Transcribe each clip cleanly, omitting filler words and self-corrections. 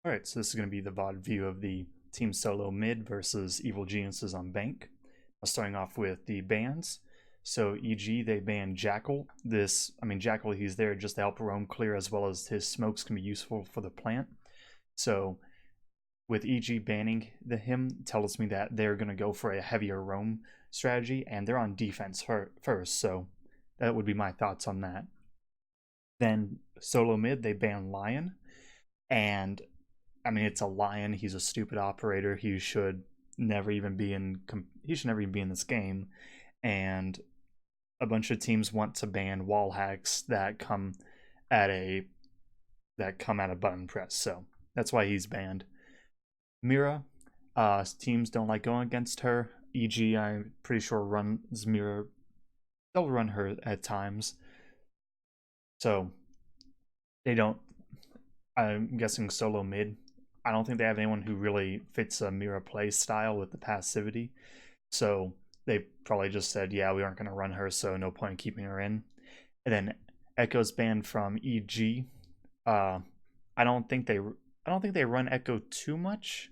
Alright, so this is going to be the VOD view of the Team Solo mid versus Evil Geniuses on Bank. Starting off with the bans. So EG, they banned Jackal. Jackal, he's there just to help roam clear, as well as his smokes can be useful for the plant. So with EG banning him, tells me that they're going to go for a heavier roam strategy, and they're on defense first, so that would be my thoughts on that. Then Solo mid, they ban Lion, and it's a Lion. He's a stupid operator. He should never even be in. He should never even be in this game. And a bunch of teams want to ban wall hacks that come at a button press. So that's why he's banned. Mira, teams don't like going against her. EG, I'm pretty sure runs Mira. They'll run her at times. So they don't. I'm guessing solo mid. I don't think they have anyone who really fits a Mira play style with the passivity. So they probably just said, yeah, we aren't going to run her, so no point in keeping her in. And then Echo's banned from EG. I don't think they run Echo too much.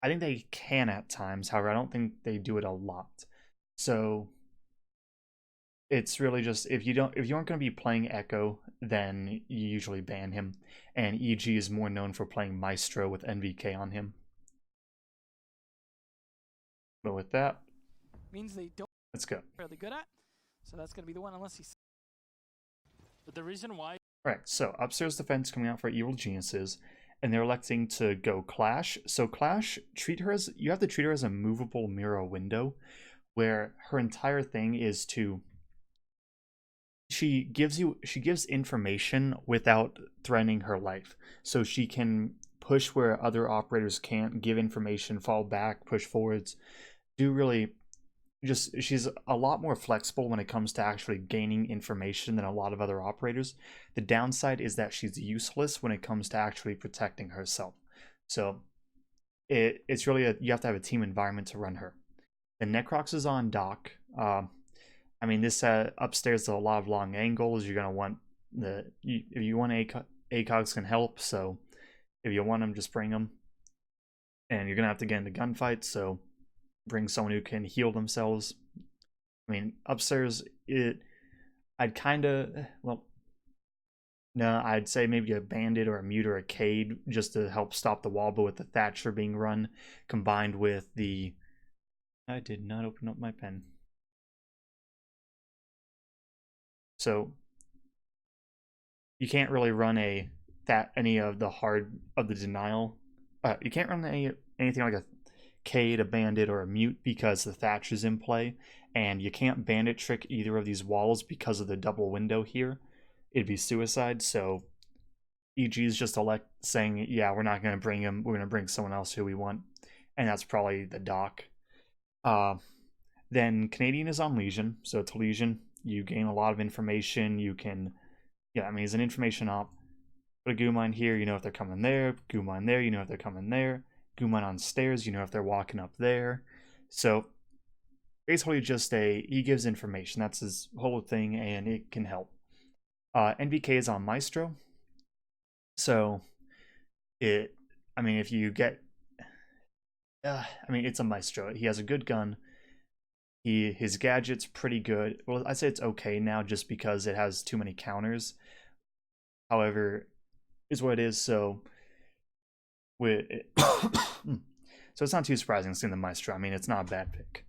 I think they can at times. However, I don't think they do it a lot. So it's really just if you aren't going to be playing Echo, then you usually ban him. And EG is more known for playing Maestro with NVK on him. But with that, means they don't. Let's go. Fairly good at, so that's going to be the one unless he's. But the reason why. All right, so upstairs defense coming out for Evil Geniuses, and they're electing to go Clash. So Clash, you have to treat her as a movable mirror window, where her entire thing is to. She gives information without threatening her life, so she can push where other operators can't, give information, fall back, push forwards, she's a lot more flexible when it comes to actually gaining information than a lot of other operators. The downside is that she's useless when it comes to actually protecting herself. So it's really you have to have a team environment to run her. The Necrox is on dock. This upstairs is a lot of long angles. You're gonna want if you want ACOGs can help. So if you want them, just bring them. And you're gonna have to get into gunfights. So bring someone who can heal themselves. Upstairs I'd say maybe a bandit or a mute or a Cade just to help stop the wall. But with the Thatcher being run, combined with the I did not open up my pen. So you can't really run any of the denial. You can't run anything like a Cade, a bandit, or a mute because the Thatch is in play, and you can't bandit trick either of these walls because of the double window here. It'd be suicide. So EG is just saying, yeah, we're not going to bring him. We're going to bring someone else who we want, and that's probably the Doc. Then Canadian is on Legion, so it's Legion. You gain a lot of information. You can, it's an information op. Put a Goomine here, you know if they're coming there. Goomine there, you know if they're coming there. Goomine on stairs, you know if they're walking up there. So basically just he gives information. That's his whole thing, and it can help. NVK is on Maestro. So if you get it's a Maestro. He has a good gun. His gadget's pretty good. Well, I'd say it's okay now just because it has too many counters. However, is what it is. So so it's not too surprising seeing the Maestro. It's not a bad pick.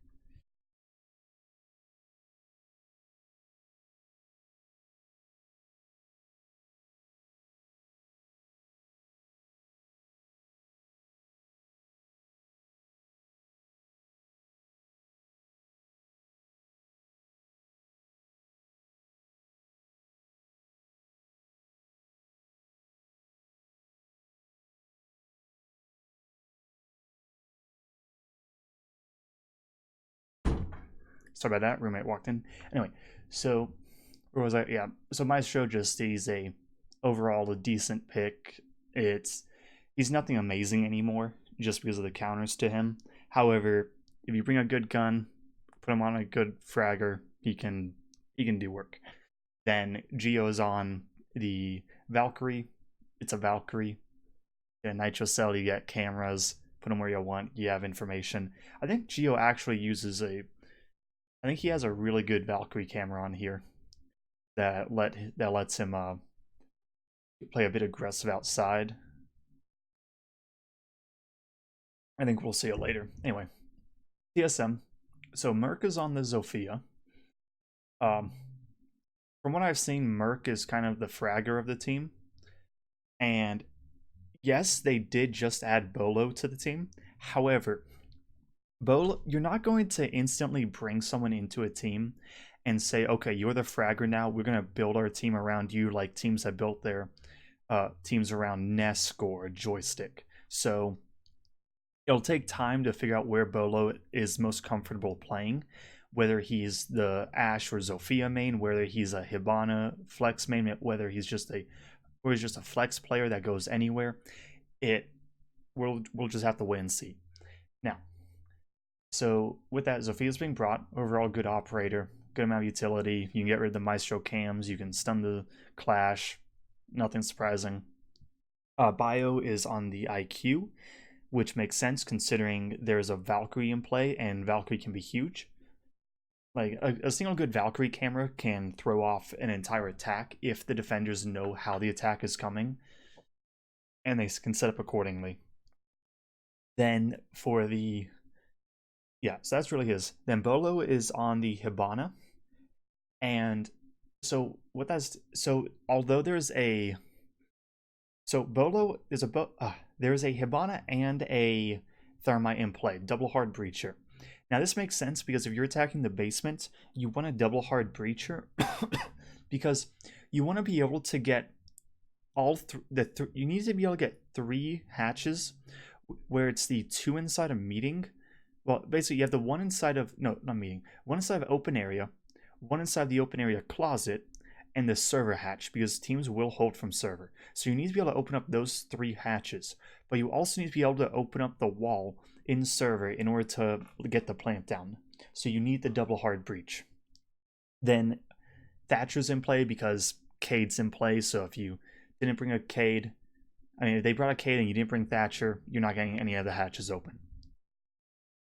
Sorry about that. Roommate walked in. Anyway, so where was I? Yeah. So Maestro he's overall a decent pick. He's nothing amazing anymore just because of the counters to him. However, if you bring a good gun, put him on a good fragger, he can do work. Then Geo is on the Valkyrie. It's a Valkyrie. get a nitro cell, you get cameras, put them where you want, you have information. I think Geo actually uses I think he has a really good Valkyrie camera on here that lets him play a bit aggressive outside. I think we'll see it later. Anyway, TSM. So Merc is on the Zofia. From what I've seen, Merc is kind of the fragger of the team. And yes, they did just add Bolo to the team. However, Bolo, you're not going to instantly bring someone into a team and say, okay, you're the fragger now. We're going to build our team around you like teams have built their teams around Nesk or Joystick. So it'll take time to figure out where Bolo is most comfortable playing, whether he's the Ashe or Zofia main, whether he's a Hibana flex main, whether he's just a flex player that goes anywhere. We'll just have to wait and see. Now, so with that, Zofia's being brought. Overall, good operator, good amount of utility. You can get rid of the Maestro cams. You can stun the Clash. Nothing surprising. Bio is on the IQ, which makes sense considering there's a Valkyrie in play, and Valkyrie can be huge. Like, a single good Valkyrie camera can throw off an entire attack if the defenders know how the attack is coming, and they can set up accordingly. Then for the... yeah, so that's really his. Then Bolo is on the Hibana, and so what that's... so although there's a... so Bolo is there is a Hibana and a Thermite in play, double hard breacher. Now this makes sense because if you're attacking the basement, you want a double hard breacher because you want to be able to get you need to be able to get 3 hatches where it's the 2 inside a meeting. Well, basically you have the one inside of one inside of open area, one inside the open area closet, and the server hatch, because teams will hold from server. So you need to be able to open up those 3 hatches, but you also need to be able to open up the wall in server in order to get the plant down. So you need the double hard breach. Then Thatcher's in play because Cade's in play, so if you didn't bring a Cade, if they brought a Cade and you didn't bring Thatcher, you're not getting any of the hatches open.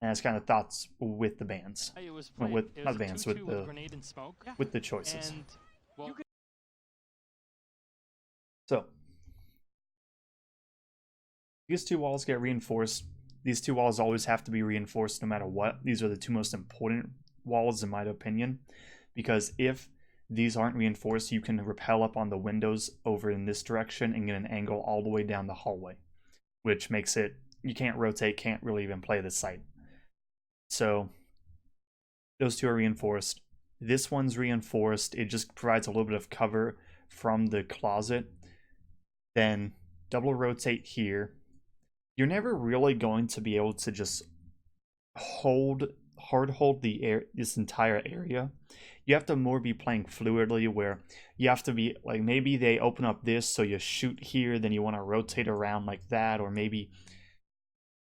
And that's kind of thoughts with the bans. It was Not the bans, with the grenade and smoke. with the choices. And well, So these 2 walls get reinforced. These 2 walls always have to be reinforced no matter what. These are the 2 most important walls in my opinion, because if these aren't reinforced, you can rappel up on the windows over in this direction and get an angle all the way down the hallway, which makes it, you can't rotate, can't really even play the site. So those 2 are reinforced. This one's reinforced. It just provides a little bit of cover from the closet. Then double rotate here. You're never really going to be able to just hard hold this entire area. You have to more be playing fluidly, where you have to be like, maybe they open up this, so you shoot here, then you want to rotate around like that, or maybe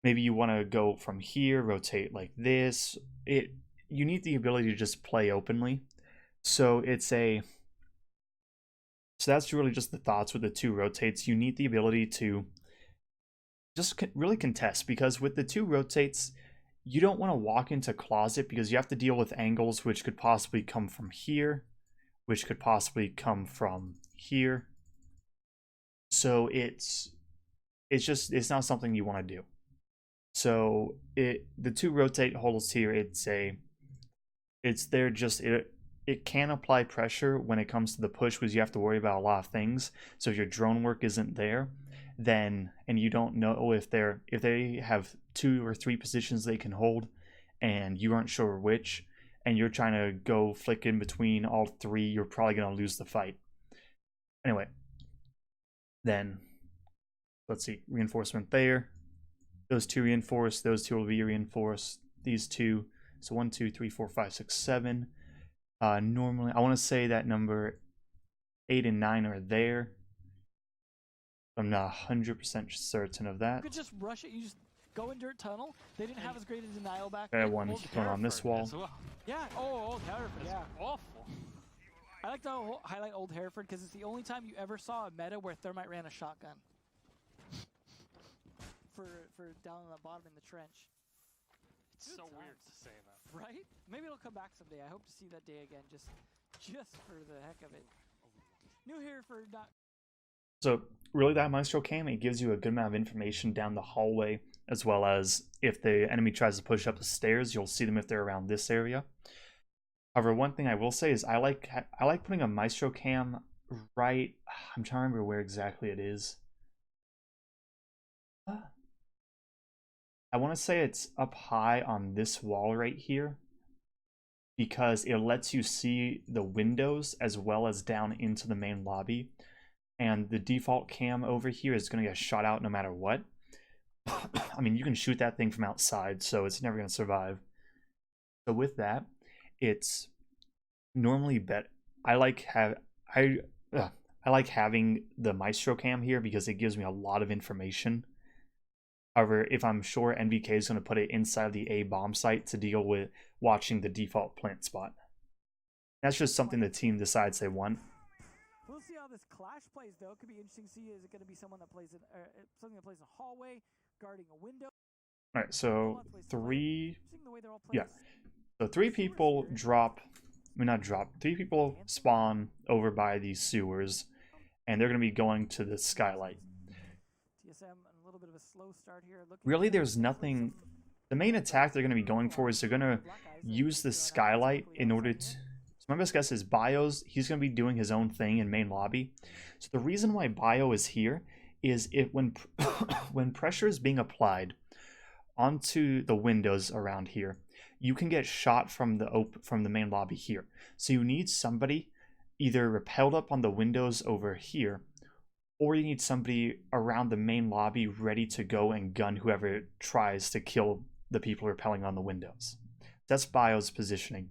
you want to go from here, rotate like this. You need the ability to just play openly. So that's really just the thoughts with the 2 rotates. You need the ability to just really contest, because with the 2 rotates, you don't want to walk into closet because you have to deal with angles which could possibly come from here, which could possibly come from here. So it's not something you want to do. So the 2 rotate holes here, it can apply pressure when it comes to the push, because you have to worry about a lot of things. So if your drone work isn't there, then, and you don't know if they have 2 or 3 positions they can hold and you aren't sure which, and you're trying to go flick in between all 3, you're probably going to lose the fight. Anyway, then let's see, reinforcement there. Those 2 reinforced, those 2 will be reinforced, these 2. So 1, 2, 3, 4, 5, 6, 7. Normally, I want to say that number 8 and 9 are there. I'm not 100% certain of that. You could just rush it. You just go in dirt tunnel. They didn't have as great a denial back I then. had one Old going on this Hereford wall. as well. Yeah. Oh, Old Hereford. That's Yeah. awful. I like to highlight Old Hereford because it's the only time you ever saw a meta where Thermite ran a shotgun. for down on the bottom in the trench. It's Good so weird times. to say that. Right? Maybe it'll come back someday. I hope to see that day again, just for the heck of it. New here for not. So really that Maestro Cam, it gives you a good amount of information down the hallway, as well as if the enemy tries to push up the stairs, you'll see them if they're around this area. However, one thing I will say is I like putting a Maestro Cam right, I'm trying to remember where exactly it is. I want to say it's up high on this wall right here, because it lets you see the windows as well as down into the main lobby. And the default cam over here is going to get shot out no matter what. I mean, you can shoot that thing from outside, so it's never going to survive. So with that, it's normally bet. I like having the Maestro cam here because it gives me a lot of information. However, if I'm sure NVK is going to put it inside of the A bomb site to deal with watching the default plant spot. That's just something the team decides they want. We'll see how this clash plays, though. It could be interesting to see. Is it going to be someone that plays in something that plays in a hallway, guarding a window? All right, so three. The way they're all Yeah. So three people drop. I mean, not drop. Three people spawn over by these sewers, and they're going to be going to the skylight. TSM, a little bit of a slow start here. Really, there's nothing. The main attack they're going to be going for is they're going to use the skylight in order to. So my best guess is Bio's, he's going to be doing his own thing in main lobby. So the reason why Bio is here is when pressure is being applied onto the windows around here, you can get shot from the main lobby here. So you need somebody either rappelled up on the windows over here, or you need somebody around the main lobby ready to go and gun whoever tries to kill the people rappelling on the windows. That's Bio's positioning.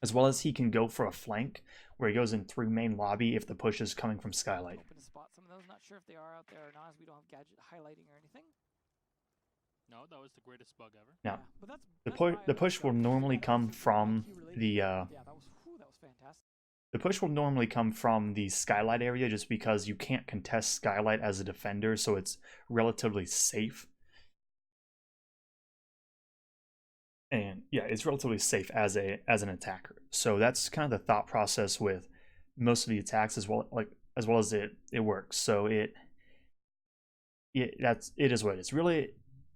As well as he can go for a flank where he goes in through main lobby if the push is coming from skylight. Open to spot some of those. Not sure if they are out there or not, as we don't have gadget highlighting or anything. No, that was the greatest bug ever. Now, but the push will normally come from the yeah, that was fantastic. The push will normally come from the skylight area just because you can't contest skylight as a defender, so it's relatively safe. And yeah, it's relatively safe as an attacker. So that's kind of the thought process with most of the attacks, as well as it works. So it is what it is. Really,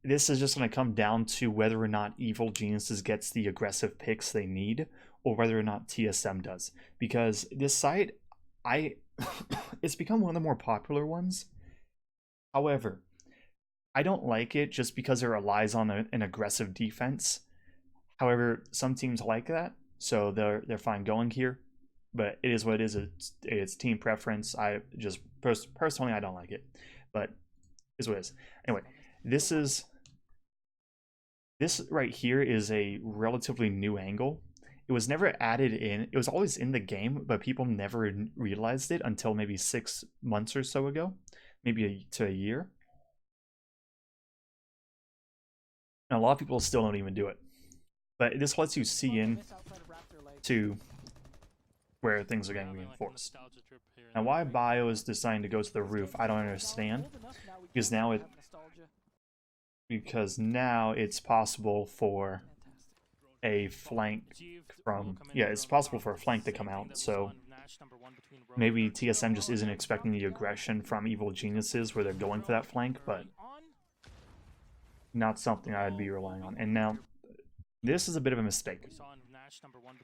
this is just going to come down to whether or not Evil Geniuses gets the aggressive picks they need, or whether or not TSM does. Because this site, it's become one of the more popular ones. However, I don't like it just because it relies on an aggressive defense. However, some teams like that, so they're fine going here. But it is what it is. It's team preference. I just personally I don't like it, but it is what it is. Anyway, this right here is a relatively new angle. It was never added in. It was always in the game, but people never realized it until maybe 6 months or so ago, maybe to a year. And a lot of people still don't even do it. But this lets you see in to where things are getting reinforced. Now, why Bio is deciding to go to the roof, I don't understand. Because now it's possible for a flank from... Yeah, it's possible for a flank to come out, so maybe TSM just isn't expecting the aggression from Evil Geniuses where they're going for that flank, but not something I'd be relying on. And now, this is a bit of a mistake.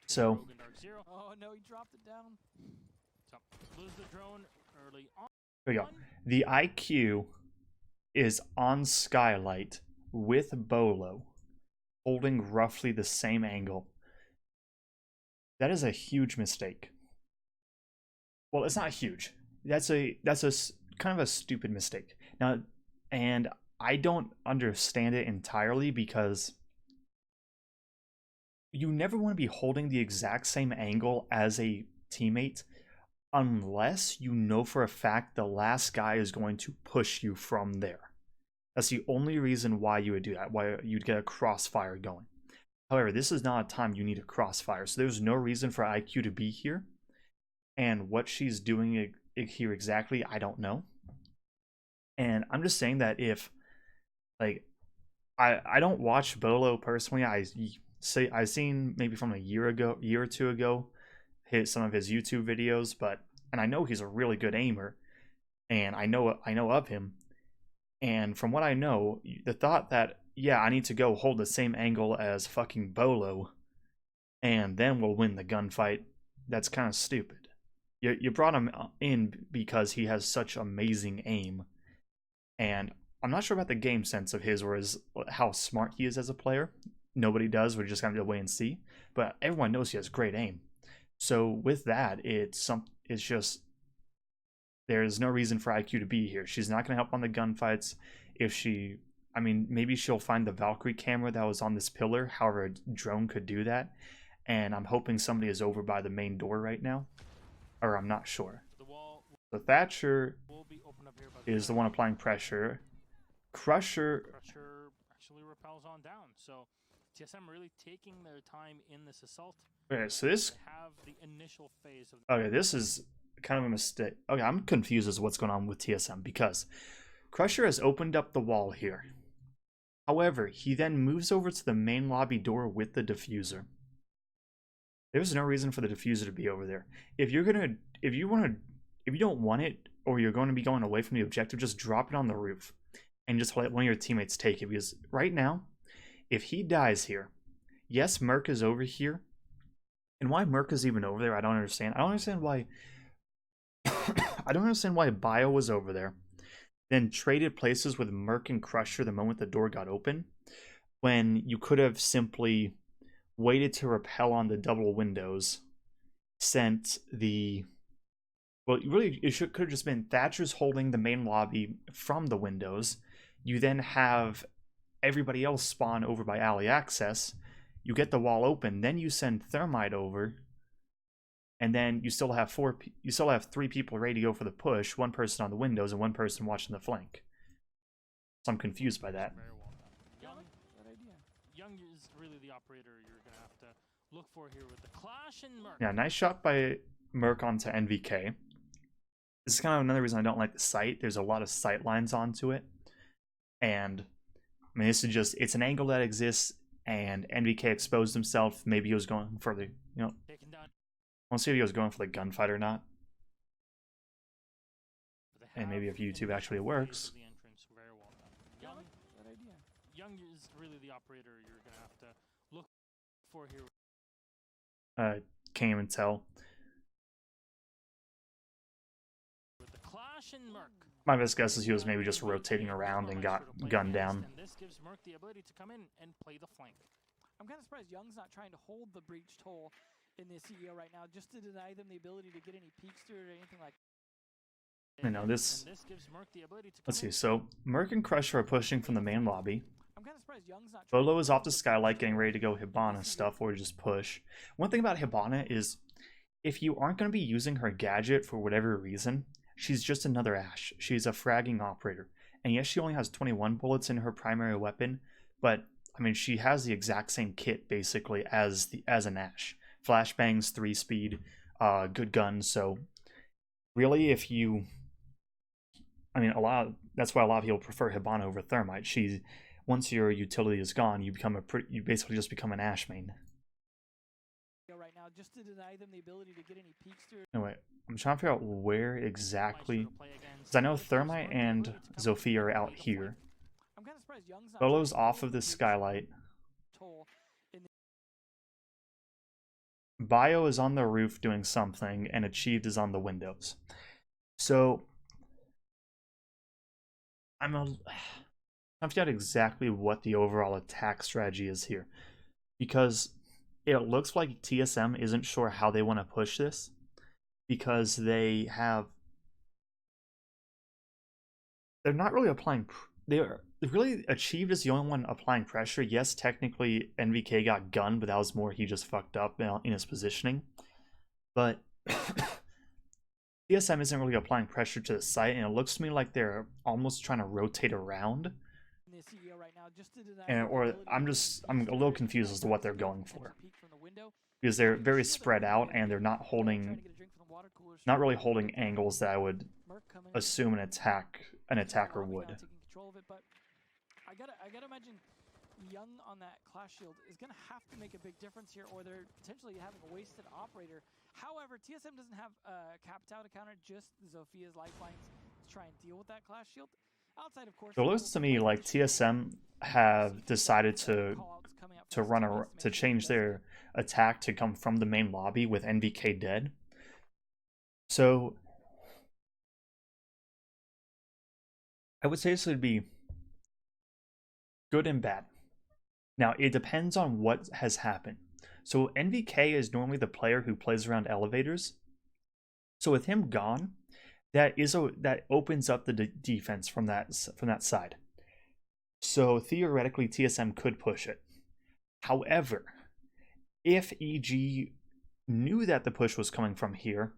So, oh no, he dropped it down. Lose the drone early on. There we go. The IQ is on skylight with Bolo, holding roughly the same angle. That is a huge mistake. Well, it's not huge. That's a kind of a stupid mistake. Now, and I don't understand it entirely because you never want to be holding the exact same angle as a teammate unless you know for a fact the last guy is going to push you from there. That's the only reason why you would do that, why you'd get a crossfire going. However, this is not a time you need a crossfire, so there's no reason for IQ to be here. And what she's doing here exactly, I don't know. And I'm just saying that if Like, I don't watch Bolo personally. I've seen maybe from a year or two ago, some of his YouTube videos, but and I know he's a really good aimer, and I know of him. And from what I know, the thought that yeah, I need to go hold the same angle as fucking Bolo, and then we'll win the gunfight. That's kind of stupid. You brought him in because he has such amazing aim, and I'm not sure about the game sense of his or how smart he is as a player. Nobody does. We're just gonna have to wait and see. But everyone knows he has great aim. So with that, it's just there's no reason for IQ to be here. She's not gonna help on the gunfights. If she, I mean, maybe she'll find the Valkyrie camera that was on this pillar. However, a drone could do that. And I'm hoping somebody is over by the main door right now, or I'm not sure. So Thatcher is the one applying pressure. Crusher actually repels on down. So TSM really taking their time in this assault. Okay, so this have the initial phase of okay, this is kind of a mistake. Okay, I'm confused as to what's going on with TSM because Crusher has opened up the wall here. However, he then moves over to the main lobby door with the diffuser. There's no reason for the diffuser to be over there. If you don't want it, or you're going to be going away from the objective, just drop it on the roof and just let one of your teammates take it. Because right now, if he dies here, yes, Merc is over here. And why Merc is even over there, I don't understand. I don't understand why I don't understand why Bio was over there, then traded places with Merc and Crusher the moment the door got open, when you could have simply waited to repel on the double windows, sent the... Well, really, could have just been Thatcher's holding the main lobby from the windows. You then have everybody else spawn over by alley access. You get the wall open, then you send Thermite over, and then you still have three people ready to go for the push. One person on the windows and one person watching the flank. So I'm confused by that. Very well done. Young is really the operator you're gonna have to look for here with the clash and Merc. Yeah, nice shot by Merc onto NVK. This is kind of another reason I don't like the site. There's a lot of sight lines onto it. And I mean, this is just, it's an angle that exists, and NVK exposed himself. Maybe he was going for the, we'll see if he was going for the gunfight or not. And maybe if YouTube actually works. Young is really the operator you're gonna have to look for here. Can't even tell. With the clash and Merc. My best guess is he was maybe just rotating around and got gunned down. And this gives Merc the ability to come in and play the flank. I'm kind of surprised Young's not trying to hold the breached hole in this CEO right now, just to deny them the ability to get any peeks through it or anything like that. You know, this gives Merc the ability to let's see, so Merc and Crusher are pushing from the main lobby. I'm kind of surprised Young's not Bolo is off the skylight getting ready to go Hibana stuff or just push. One thing about Hibana is if you aren't going to be using her gadget for whatever reason, she's just another Ashe. She's a fragging operator. And yes, she only has 21 bullets in her primary weapon, but I mean, she has the exact same kit basically as an Ashe. Flashbangs, 3-speed, good guns. So really, if you, I mean, that's why a lot of people prefer Hibana over Thermite. Once your utility is gone, you basically just become an Ashe main. Right now, just to deny them the ability to get any peeks through. Anyway, I'm trying to figure out where exactly, because I know Thermite and Zofia are out here. I'm kind of surprised Young's not Bolo's off of the skylight. Bio is on the roof doing something, and Achieved is on the windows. So I'm trying to figure out exactly what the overall attack strategy is here, because it looks like TSM isn't sure how they want to push this, because they're not really applying. They're really Achieved is the only one applying pressure. Yes, technically NVK got gunned, but that was more he just fucked up in his positioning. But TSM isn't really applying pressure to the site, and it looks to me like they're almost trying to rotate around. And I'm a little confused as to what they're going for, because they're very spread out and they're not really holding angles that I would assume an attacker would. I gotta imagine Young on that Clash Shield is gonna have to make a big difference here, or they're potentially having a wasted operator. However, TSM doesn't have capped out a counter, just Zophia's lifelines to try and deal with that Clash Shield. Outside, of course, So it looks to me like TSM have decided to change their attack to come from the main lobby with NVK dead. So I would say this would be good and bad. Now, it depends on what has happened. So NVK is normally the player who plays around elevators. So with him gone, that opens up the defense from that side. So theoretically, TSM could push it. However, if EG knew that the push was coming from here,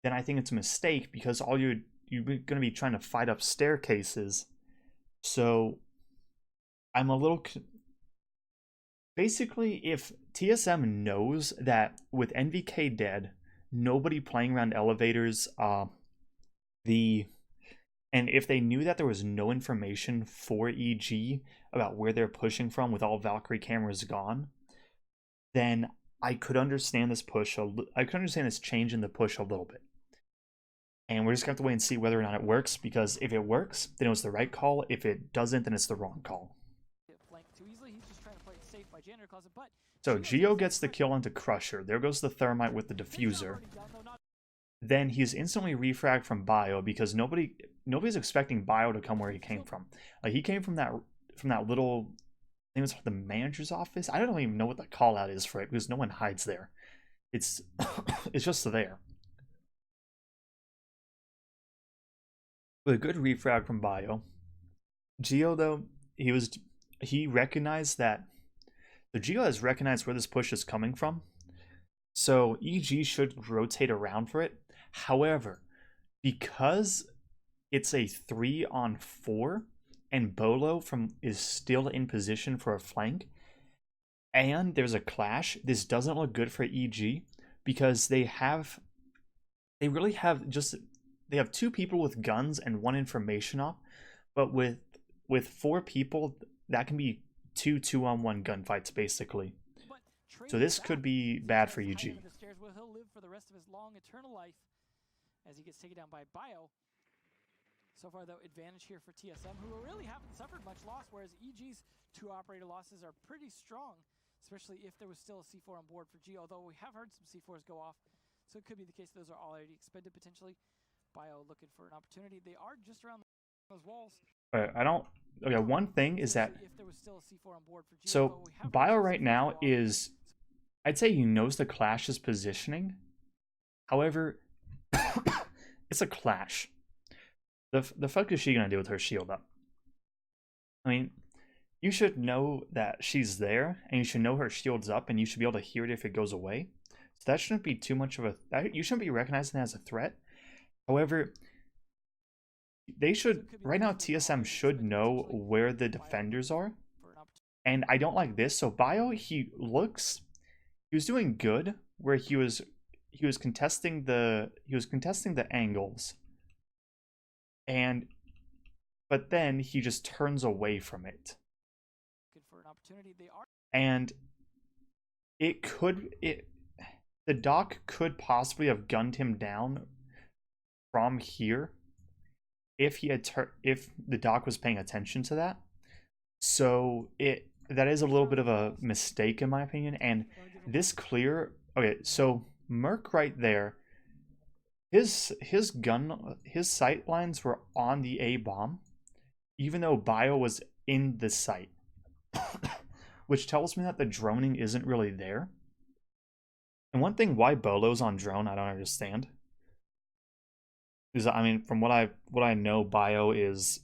then I think it's a mistake, because all you're going to be trying to fight up staircases. So I'm a little... Basically, if TSM knows that with NVK dead, nobody playing around elevators, and if they knew that there was no information for EG about where they're pushing from with all Valkyrie cameras gone, then I could understand this push. I could understand this change in the push a little bit. And we're just going to have to wait and see whether or not it works, because if it works, then it was the right call. If it doesn't, then it's the wrong call. So Geo gets the kill onto Crusher. There goes the Thermite with the diffuser. Then he's instantly refragged from Bio, because nobody's expecting Bio to come where he came from. Like, he came from that little, I think it was the manager's office. I don't even know what the call out is for it, because no one hides there. It's it's just there. But a good refrag from Bio. Geo, though, he recognized that the Geo has recognized where this push is coming from, so EG should rotate around for it. However, because it's a 3-on-4 and Bolo is still in position for a flank, and there's a clash, this doesn't look good for EG, because they have 2 people with guns and 1 information op, but with 4 people, that can be 2 2-on-1 gunfights basically. So this could be bad for EG. He'll live for the rest of his long eternal life as he gets taken down by Bio. So far, though, advantage here for TSM, who really haven't suffered much loss, whereas EG's 2 operator losses are pretty strong, especially if there was still a C4 on board for Geo, although we have heard some C4s go off, so it could be the case those are already expended potentially. Bio looking for an opportunity. They are just around those walls. Okay, one thing is that, so Bio right now is, I'd say he knows the Clash's positioning. However, it's a Clash. The fuck is she gonna do with her shield up? I mean, you should know that she's there, and you should know her shield's up, and you should be able to hear it if it goes away. So that shouldn't be too much of a... You shouldn't be recognizing that as a threat. However, they should... Right now, TSM should know where the defenders are. And I don't like this. So Bio, he was doing good, where he was contesting the angles. But then he just turns away from it. And the Doc could possibly have gunned him down from here if the Doc was paying attention to that. So that is a little bit of a mistake in my opinion. And this clear, okay, so Merc right there, his sight lines were on the A bomb, even though Bio was in the site, which tells me that the droning isn't really there. And one thing why Bolo's on drone, I don't understand. Is, I mean, from what I know, Bio is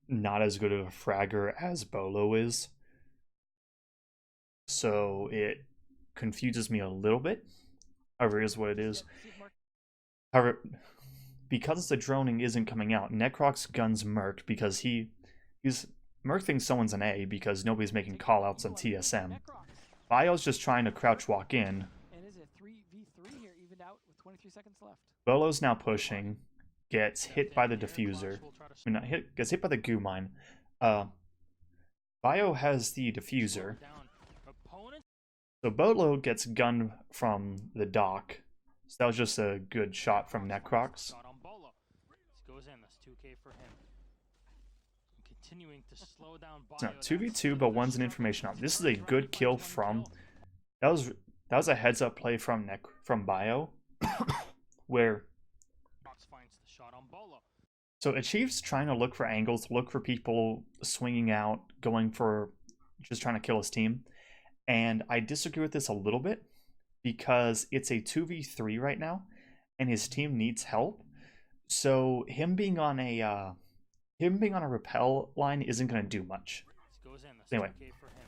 not as good of a fragger as Bolo is. So it confuses me a little bit. However, it is what it is. However, because the droning isn't coming out, Necrox guns Merc because Merc thinks someone's an A because nobody's making callouts on TSM. Bio's just trying to crouch walk in. Bolo's now pushing, gets hit by the diffuser. Gets hit by the goo mine. Bio has the diffuser. Down. Opponent So Bolo gets gunned from the dock. So that was just a good shot from Necrox. shot on Bolo. This goes in. That's 2K for him. Continuing to slow down Bio. It's not 2v2, but one's an information out. This is a good kill from. That was a heads up play from Bio, where. Fox finds the shot on Bolo. So Achieve's trying to look for angles, look for people swinging out, going for just trying to kill his team. And I disagree with this a little bit because it's a 2v3 right now and his team needs help. So him being on a rappel line isn't going to do much. This goes in. That's Anyway. 2K for him.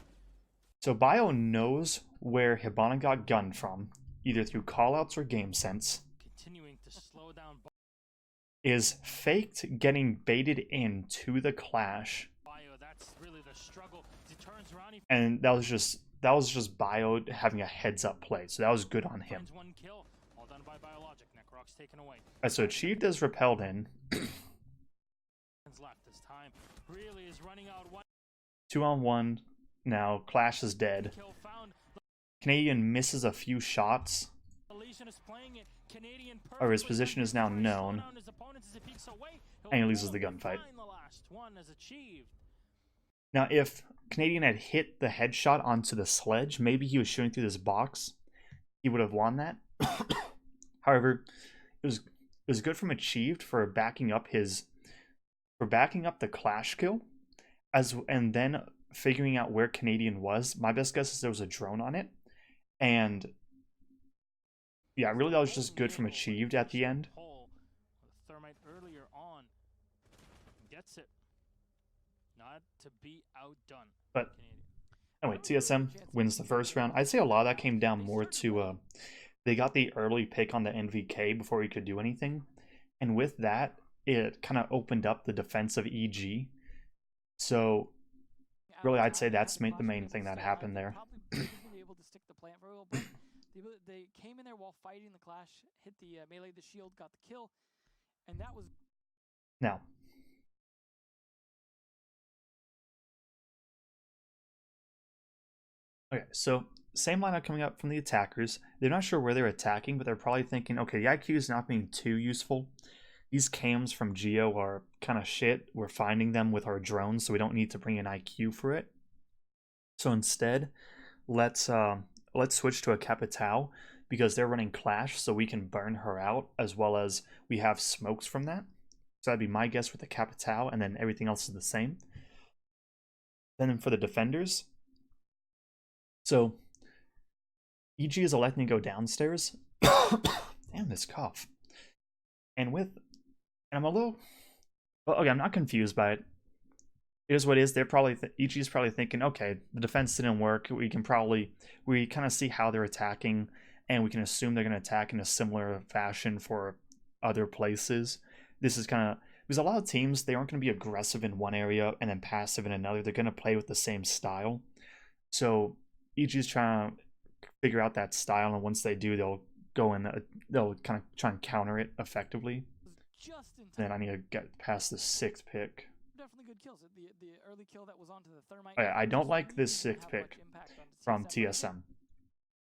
So Bio knows where Hibana got gunned from, either through callouts or game sense, Continuing to slow down is faked getting baited into the clash. Bio. That's really the struggle. He turns around. He And that was just Bio having a heads up play, so that was good on him. finds one kill. All done by Biologic. Necrox taken away. Alright, so Achieved is repelled in. Left this time. Really is running out. 2-on-1 now. Clash is dead. Kill found. Canadian misses a few shots. Lesion is playing it. Canadian Or his position is now known. And he loses the gunfight. The last one is achieved. Now, if Canadian had hit the headshot onto the sledge, maybe he was shooting through this box, he would have won that. However, it was good from Achieved for backing up the clash kill, and then figuring out where Canadian was. My best guess is there was a drone on it, and yeah, really that was just good from Achieved at the end. Thermite earlier on gets it. Not to be outdone. But anyway, TSM wins the first round. I'd say a lot of that came down more to they got the early pick on the NVK before he could do anything, and with that, it kind of opened up the defense of EG. So really, I'd say that's the main thing that happened there. Able to stick the plant very well, but they came in there while fighting the clash, hit the melee, the shield, got the kill, and that was Now, okay, so same lineup coming up from the attackers. They're not sure where they're attacking, but they're probably thinking, okay, the IQ is not being too useful. These cams from Geo are kind of shit. We're finding them with our drones, so we don't need to bring an IQ for it. So instead, let's switch to a Capitao because they're running Clash, so we can burn her out, as well as we have smokes from that. So that'd be my guess with the Capitao, and then everything else is the same. Then for the defenders, so EG is electing to go downstairs. Damn, this cough. And I'm a little, well, okay, I'm not confused by it. Here's what it is. They're probably EG is probably thinking, okay, the defense didn't work. We kind of see how they're attacking, and we can assume they're going to attack in a similar fashion for other places. This is kind of, because a lot of teams, they aren't going to be aggressive in one area and then passive in another. They're going to play with the same style. So EG is trying to figure out that style, and once they do, they'll go in. They'll kind of try and counter it effectively. Then I need to get past the 6th pick. definitely good kills. The early kill that was onto the Thermite. Oh, yeah, I don't like this 6th pick from TSM.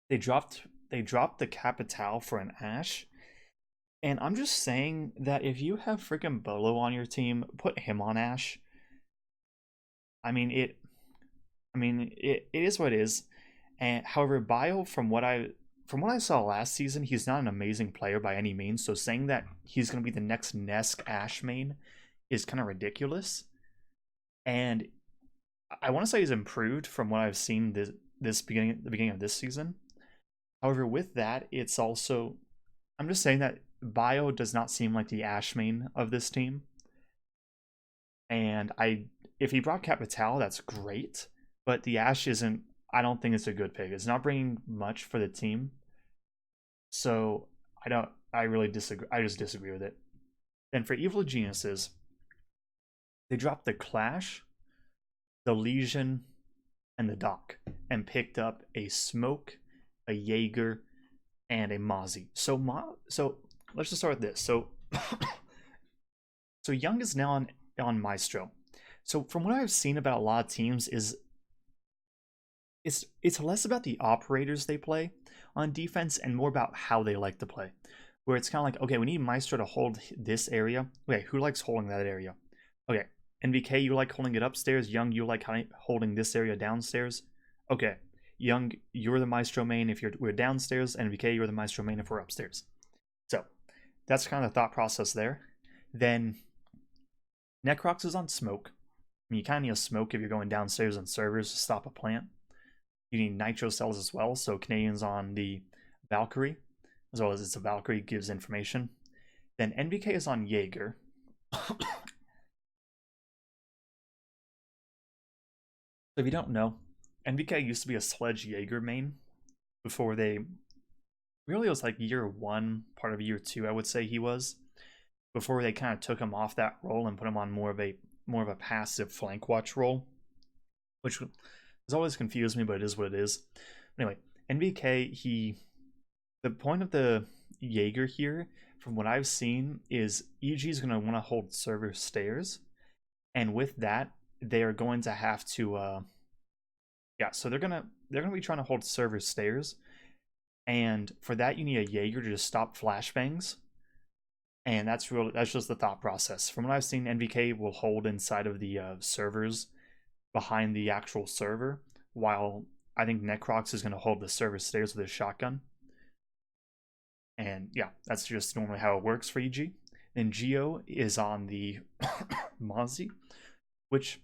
They dropped the Capitao for an Ashe. And I'm just saying that if you have freaking Bolo on your team, put him on Ashe. It is what it is. And however, Bio, from what I saw last season, he's not an amazing player by any means. So saying that he's going to be the next Nesk Ashe main is kind of ridiculous. And I want to say he's improved from what I've seen the beginning of this season. However, with that, it's also, I'm just saying that Bio does not seem like the Ashe main of this team. And if he brought Capitao, that's great. But the Ashe isn't, I don't think it's a good pick. It's not bringing much for the team. So I really disagree. I just disagree with it. Then for Evil Geniuses, they dropped the Clash, the Legion, and the Doc, and picked up a Smoke, a Jaeger, and a Mozzie. So let's just start with this. So Young is now on Maestro. So from what I've seen about a lot of teams is it's less about the operators they play on defense and more about how they like to play. Where it's kind of like, okay, we need Maestro to hold this area. Okay, who likes holding that area? Okay, NVK, you like holding it upstairs. Young, you like holding this area downstairs. Okay, Young, you're the Maestro main if we're downstairs. NVK, you're the Maestro main if we're upstairs. So that's kind of the thought process there. Then Necrox is on smoke. I mean, you kind of need a smoke if you're going downstairs on servers to stop a plant. You need nitro cells as well, so Canadian's on the Valkyrie, as well as it's a Valkyrie gives information. Then NVK is on Jaeger. So if you don't know, NVK used to be a Sledge Jaeger main before they... Really, it was like year 1, part of year 2, I would say he was. Before they kind of took him off that role and put him on more of a passive flank watch role, which has always confused me, but it is what it is. Anyway, NVK, the point of the Jaeger here, from what I've seen, is EG is going to want to hold server stairs, and with that, they are going to have to, so they're gonna be trying to hold server stairs, and for that you need a Jaeger to just stop flashbangs. And that's just the thought process. From what I've seen, NVK will hold inside of the servers behind the actual server, while I think Necrox is going to hold the server stairs with his shotgun. And yeah, that's just normally how it works for EG. And Geo is on the Mozzie, which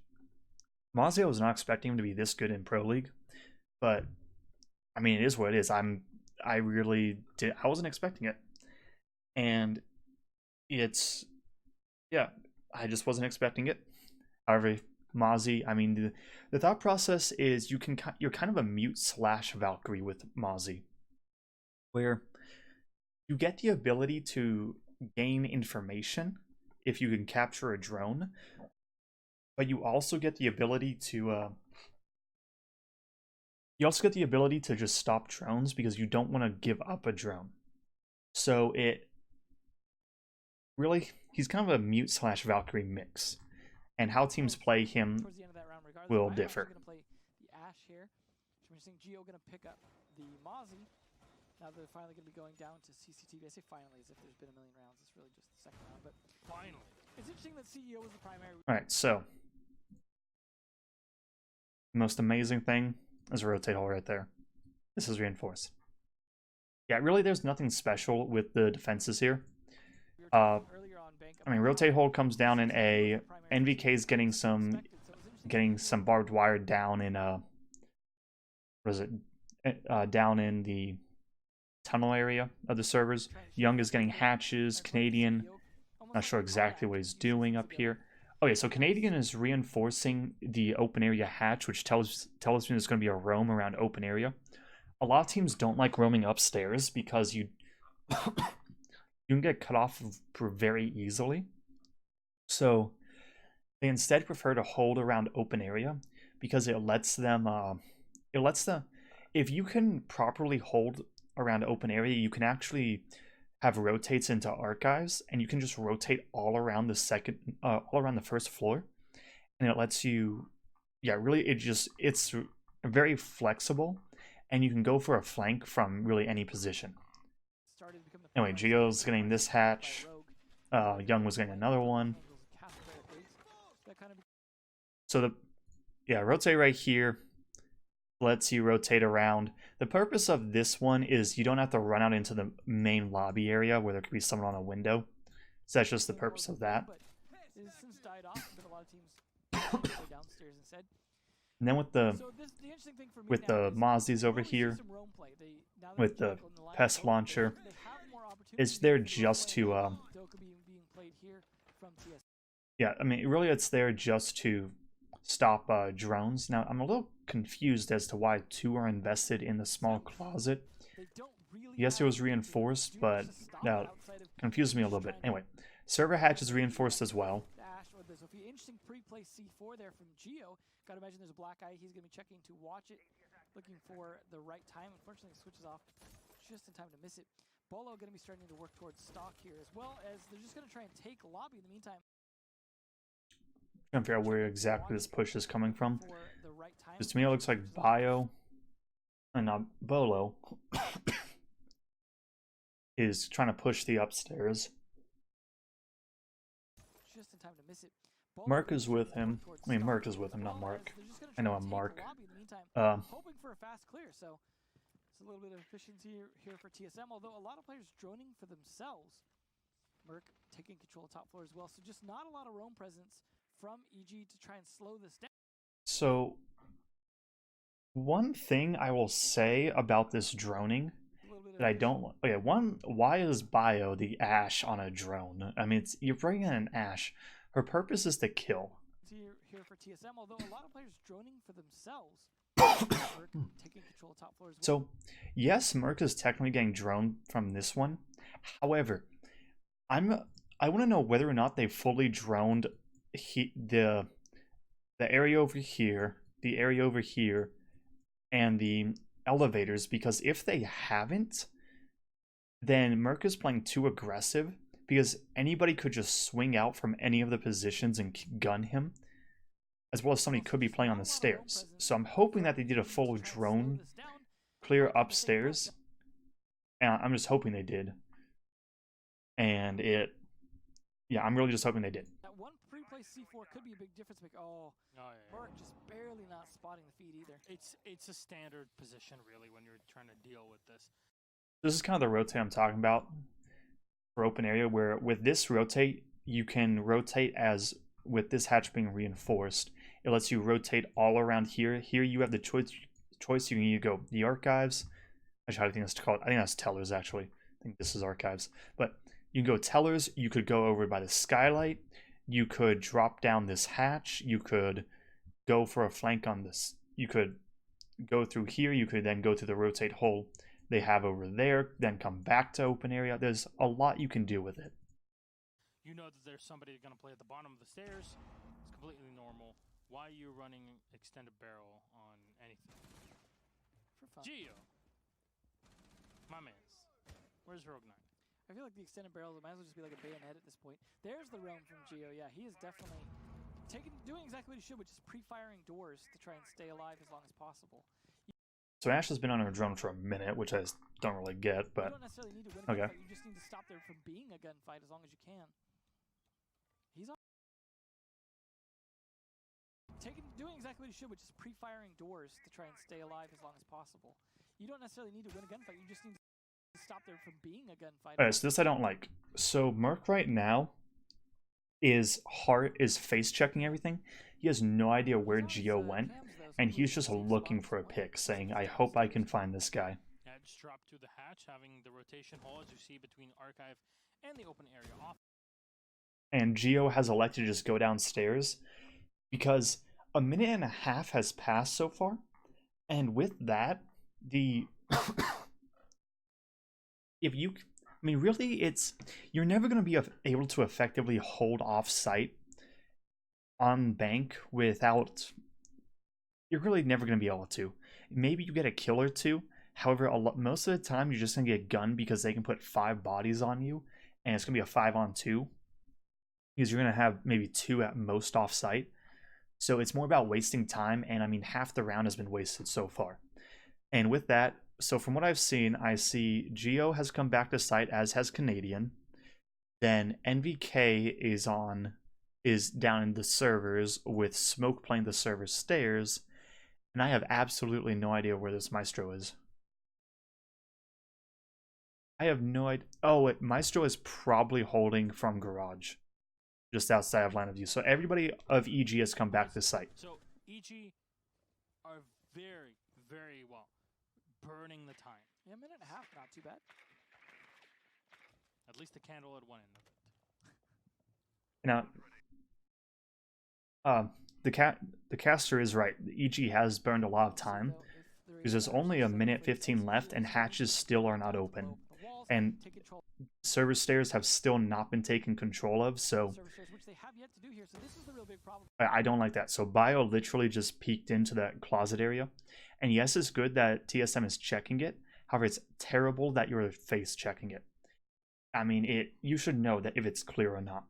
Mozzie, I was not expecting him to be this good in Pro League, but I mean, it is what it is. I wasn't expecting it. And I just wasn't expecting it. However, Mozzie, I mean, the thought process is you're kind of a mute / Valkyrie with Mozzie, where you get the ability to gain information if you can capture a drone, but you also get the ability to just stop drones because you don't want to give up a drone. So he's kind of a mute / Valkyrie mix, and how teams play him will differ. Play the Ash here. Geo going to pick up the Mozzie. Now they're finally going to be going down to CCTV. I say finally as if there's been a million rounds. It's really just the second round, but finally. It's interesting that CEO was the primary. All right, so the most amazing thing is a rotate hole right there. This is reinforced. Yeah, really, there's nothing special with the defenses here. I mean, rotate hole comes down in A. NVK's getting some barbed wire down in down in the tunnel area of the servers. Young is getting hatches. Canadian, not sure exactly what he's doing up here. Okay, so Canadian is reinforcing the open area hatch, which tells me there's going to be a roam around open area. A lot of teams don't like roaming upstairs because you can get cut off very easily. So they instead prefer to hold around open area because it lets them if you can properly hold around open area, you can actually have rotates into archives, and you can just rotate all around the first floor, and it lets you, it's very flexible, and you can go for a flank from really any position. Anyway, Geo's getting this hatch. Young was getting another one. So rotate right here lets you rotate around. The purpose of this one is you don't have to run out into the main lobby area where there could be someone on a window. So that's just the purpose of that. And then with the Mozzies over here, with the pest launcher, it's there just to yeah, I mean, really it's there just to stop drones. Now, I'm a little confused as to why 2 are invested in the small closet. Yes, it was reinforced, but that confused me a little bit. Anyway, server hatch is reinforced as well. Interesting pre-play C4 there from Geo. Gotta imagine there's a black eye. He's gonna be checking to watch it, looking for the right time. Unfortunately, it switches off just in time to miss it. Bolo gonna be starting to work towards stock here, as well as they're just gonna try and take lobby in the meantime. Trying to figure out where exactly this push is coming from. For the right time. Because to me it looks like Bio and not Bolo is trying to push the upstairs. Just in time to miss it. Mark is with him. I mean, Mark is with him, not Mark. I know I'm Mark. Hoping for a fast clear, so it's a little bit of efficiency here for TSM, although a lot of players droning for themselves. Merc taking control of top floor as well, so just not a lot of roam presence from EG to try and slow this down. So, one thing I will say about this droning that I don't like. Okay, one, why is Bio the Ashe on a drone? I mean, you're bringing in an Ashe. Her purpose is to kill. Here for TSM, although a lot of players droning for themselves. Taking control of top floor as well. So, yes, Merc is technically getting droned from this one. However, I want to know whether or not they fully droned the area over here, the area over here, and the elevators, because if they haven't, then Merc is playing too aggressive, because anybody could just swing out from any of the positions and gun him, as well as somebody could be playing on the stairs. So I'm hoping that they did a full drone clear upstairs, and I'm just hoping they did. And yeah, I'm really just hoping they did. That one pre-play C4 could be a big difference maker. Merc just barely not spotting the feed either. It's a standard position really when you're trying to deal with this. This is kind of the rotate I'm talking about for open area, where with this rotate, you can rotate as with this hatch being reinforced. It lets you rotate all around here. Here you have the choice. You can either go the archives. Actually, I think that's called. I think that's tellers. Actually, I think this is archives. But you can go tellers. You could go over by the skylight. You could drop down this hatch. You could go for a flank on this. You could go through here. You could then go to the rotate hole they have over there. Then come back to open area. There's a lot you can do with it. You know that there's somebody going to play at the bottom of the stairs. It's completely normal. Why are you running extended barrel on anything? For fun. Geo. My mans. Where's Rogue Knight? I feel like the extended barrel might as well just be like a bayonet at this point. There's the roam from Geo. Yeah, he is definitely doing exactly what he should, which is pre-firing doors to try and stay alive as long as possible. So Ashe has been on her drone for a minute, which I don't really get, but you don't necessarily need to win a gunfight. You just need to stop there from being a gunfight as long as you can. He's on. Doing exactly what he should, which is pre-firing doors to try and stay alive as long as possible. You don't necessarily need to win a gunfight. You just need to stop there from being a gunfight. Alright, so this I don't like. So Merc right now is face checking everything. He has no idea where Geo went, and he's just looking for a pick, saying, "I hope I can find this guy." Yeah, just drop to the hatch, having the rotation hole as you see between archive and the open area off. And Geo has elected to just go downstairs because a minute and a half has passed so far, and with that, you're never going to be able to effectively hold off site on bank without. You're really never going to be able to. Maybe you get a kill or two. However, most of the time you're just going to get gunned because they can put 5 bodies on you, and it's going to be a 5-on-2 because you're going to have maybe 2 at most off site. So it's more about wasting time, and I mean half the round has been wasted so far. And with that, so from what I've seen, I see Geo has come back to site, as has Canadian. Then NVK is down in the servers with Smoke playing the server stairs, and I have absolutely no idea where this Maestro is. I have no idea. Oh, wait, Maestro is probably holding from garage, just outside of line of view. So everybody of EG has come back to site. So EG are very, very well burning the time. Yeah, a minute and a half, not too bad. At least the candle at one end of it. Now, the caster is right. The EG has burned a lot of time because there's only a minute 15 left, and hatches still are not open, and server stairs have still not been taken control of. So I don't like that. So Bio literally just peeked into that closet area, and yes, it's good that TSM is checking it. However, it's terrible that you're face checking it. I mean, you should know that if it's clear or not.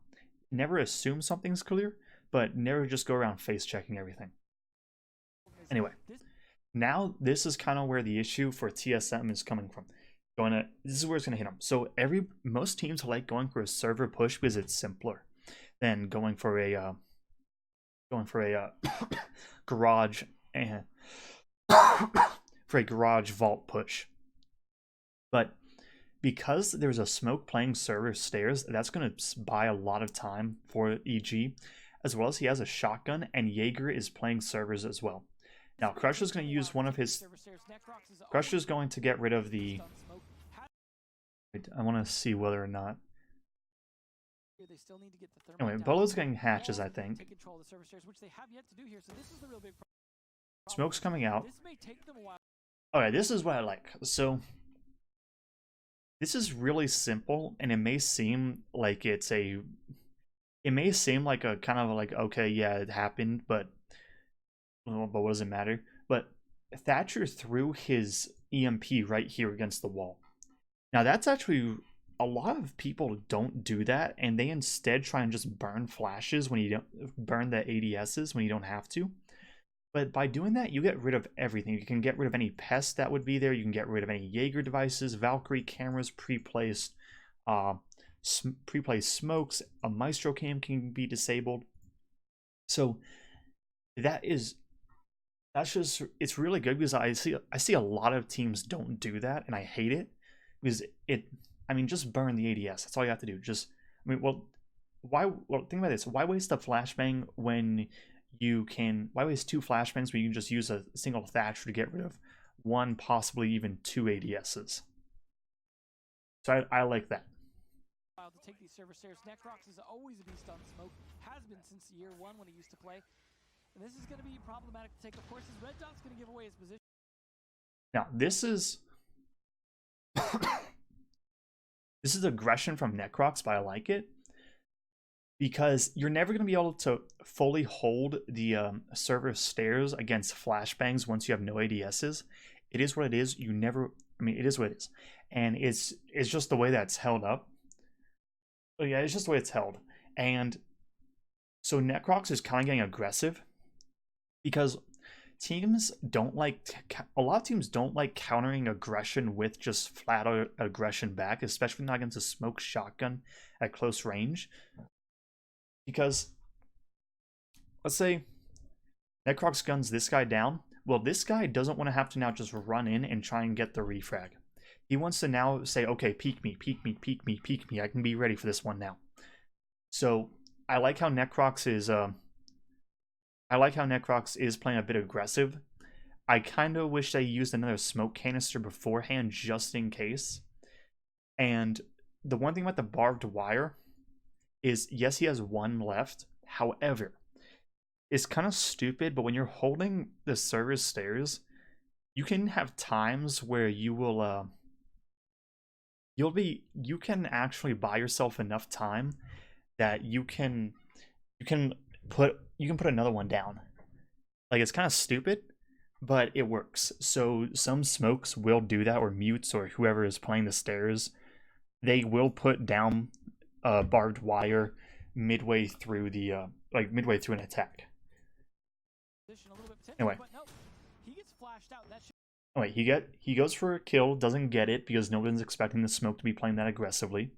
Never assume something's clear, but never just go around face checking everything. Anyway, now this is kind of where the issue for TSM is coming from. This is where it's gonna hit them. So most teams like going for a server push because it's simpler than going for a garage and for a garage vault push. But because there's a smoke playing server stairs, that's going to buy a lot of time for EG, as well as he has a shotgun, and Jaeger is playing servers as well. Now, Crusher's going to use one of his... Crusher's going to get rid of the... I want to see whether or not... Anyway, Bolo's getting hatches, I think. Smoke's coming out. Okay, this is what I like. So... This is really simple, and it may seem like it's a... It may seem like a kind of like, okay, yeah, it happened, but what does it matter? But Thatcher threw his EMP right here against the wall. Now, that's actually... A lot of people don't do that, and they instead try and just burn flashes when you don't... Burn the ADSs when you don't have to. But by doing that, you get rid of everything. You can get rid of any pests that would be there. You can get rid of any Jaeger devices, Valkyrie cameras, pre-placed smokes. A Maestro cam can be disabled. So that's just, it's really good because I see a lot of teams don't do that, and I hate it because just burn the ADS. That's all you have to do. Think about this. Why waste a flashbang when you can... Why waste 2 flashbangs when you can just use a single Thatcher to get rid of 1, possibly even 2 ADSs? So I like that. To take these server stairs. Necrox is always a beast on smoke. Has been since year 1 when he used to play. And this is going to be problematic to take. Of course, his red dot's going to give away his position. Now, this is... This is aggression from Necrox, but I like it. Because you're never going to be able to fully hold the server stairs against flashbangs once you have no ADSs. It is what it is. It is what it is. And it's just the way that's held up. But yeah, it's just the way it's held. And so Necrox is kind of getting aggressive. Because teams don't like... A lot of teams don't like countering aggression with just flat out aggression back. Especially not against a smoke shotgun at close range. Because, let's say, Necrox guns this guy down. Well, this guy doesn't want to have to now just run in and try and get the refrag. He wants to now say, okay, peek me, peek me, peek me, peek me. I can be ready for this one now. So, I like how Necrox is playing a bit aggressive. I kind of wish they used another smoke canister beforehand just in case. And the one thing about the barbed wire is, yes, he has 1 left. However, it's kind of stupid, but when you're holding the server stairs, you can have times where you will you can actually buy yourself enough time that you can put another one down. Like, it's kind of stupid, but it works. So some smokes will do that, or mutes, or whoever is playing the stairs, they will put down barbed wire midway through the midway through an attack. Anyway, he goes for a kill, doesn't get it because no one's expecting the smoke to be playing that aggressively,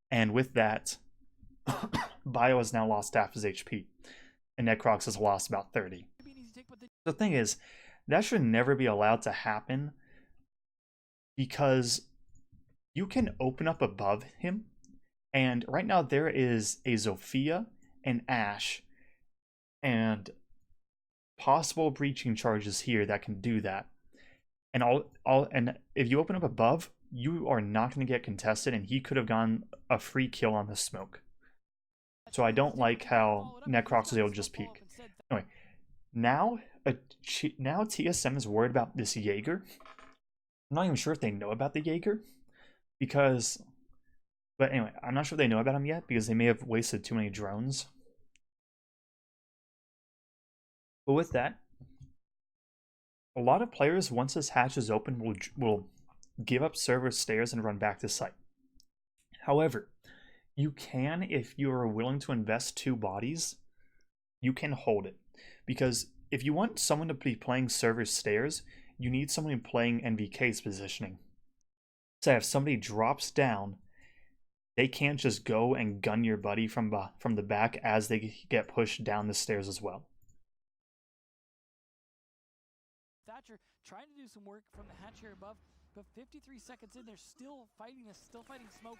and with that, Bio has now lost half his HP, and Necrox has lost about 30. The thing is, that should never be allowed to happen because you can open up above him. And right now there is a Zofia, an Ashe, and possible breaching charges here that can do that. And if you open up above, you are not going to get contested, and he could have gotten a free kill on the smoke. So I don't like how Necrox was able to just peek. Anyway, now TSM is worried about this Jaeger. I'm not even sure if they know about the Jaeger, because... But anyway, I'm not sure if they know about him yet because they may have wasted too many drones. But with that, a lot of players, once this hatch is open, will give up server stairs and run back to site. However, you can, if you are willing to invest 2 bodies, you can hold it. Because if you want someone to be playing server stairs, you need someone playing NVK's positioning. So if somebody drops down, they can't just go and gun your buddy from the back as they get pushed down the stairs as well. Thatcher trying to do some work from the hatch here above, but 53 seconds in, they're still fighting this, still fighting smoke.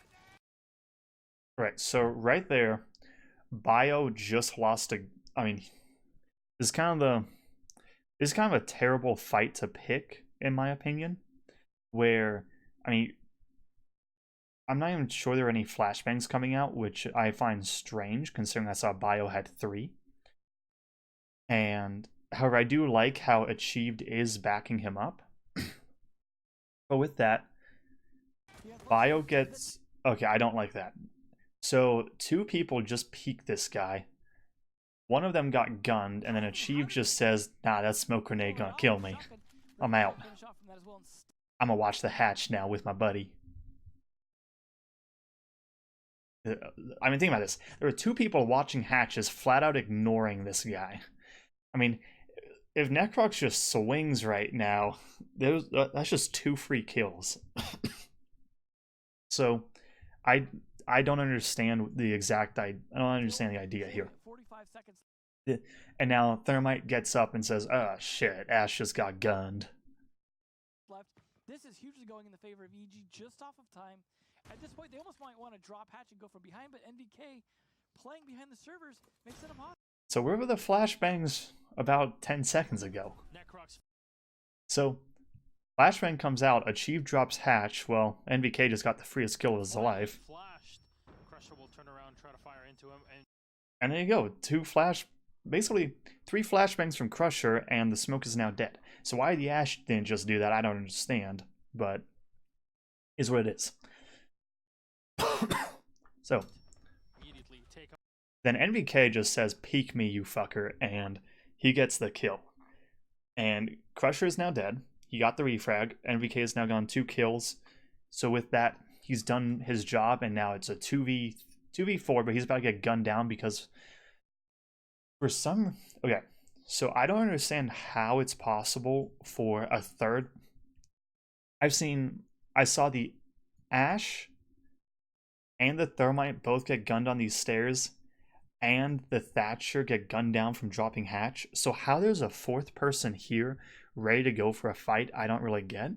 Right, so right there, Bio just lost a. I mean, this is kind of a terrible fight to pick, in my opinion. Where, I mean, I'm not even sure there are any flashbangs coming out, which I find strange considering I saw Bio had 3. And however, I do like how Achieved is backing him up. But with that, Bio gets... Okay, I don't like that. So 2 people just peeked this guy. One of them got gunned, and then Achieved just says, nah, that smoke grenade gonna kill me. I'm out. I'm gonna watch the hatch now with my buddy. I mean, think about this. There were 2 people watching hatches flat out ignoring this guy. I mean, if Necrox just swings right now, that's just 2 free kills. So, I don't understand the exact. I don't understand the idea here. 45 seconds. And now Thermite gets up and says, "Oh shit, Ash just got gunned." Left. This is hugely going in the favor of EG, just off of time. At this point, they almost might want to drop hatch and go from behind, but NVK playing behind the servers makes it impossible. So where were the flashbangs about 10 seconds ago? So flashbang comes out, Achieve drops hatch. Well, NVK just got the freest kill of his life. Crusher will turn around, try to fire into him, and there you go. 3 flashbangs from Crusher, and the smoke is now dead. So why the Ash didn't just do that, I don't understand. But is what it is. So then NVK just says, "Peek me, you fucker," and he gets the kill. And Crusher is now dead. He got the refrag. NVK has now gone 2 kills. So with that, he's done his job, and now it's a 2v4, but he's about to get gunned down because for some... Okay, so I don't understand how it's possible for a third... I saw the Ash and the Thermite both get gunned on these stairs, and the Thatcher get gunned down from dropping hatch. So how there's a 4th person here ready to go for a fight, I don't really get.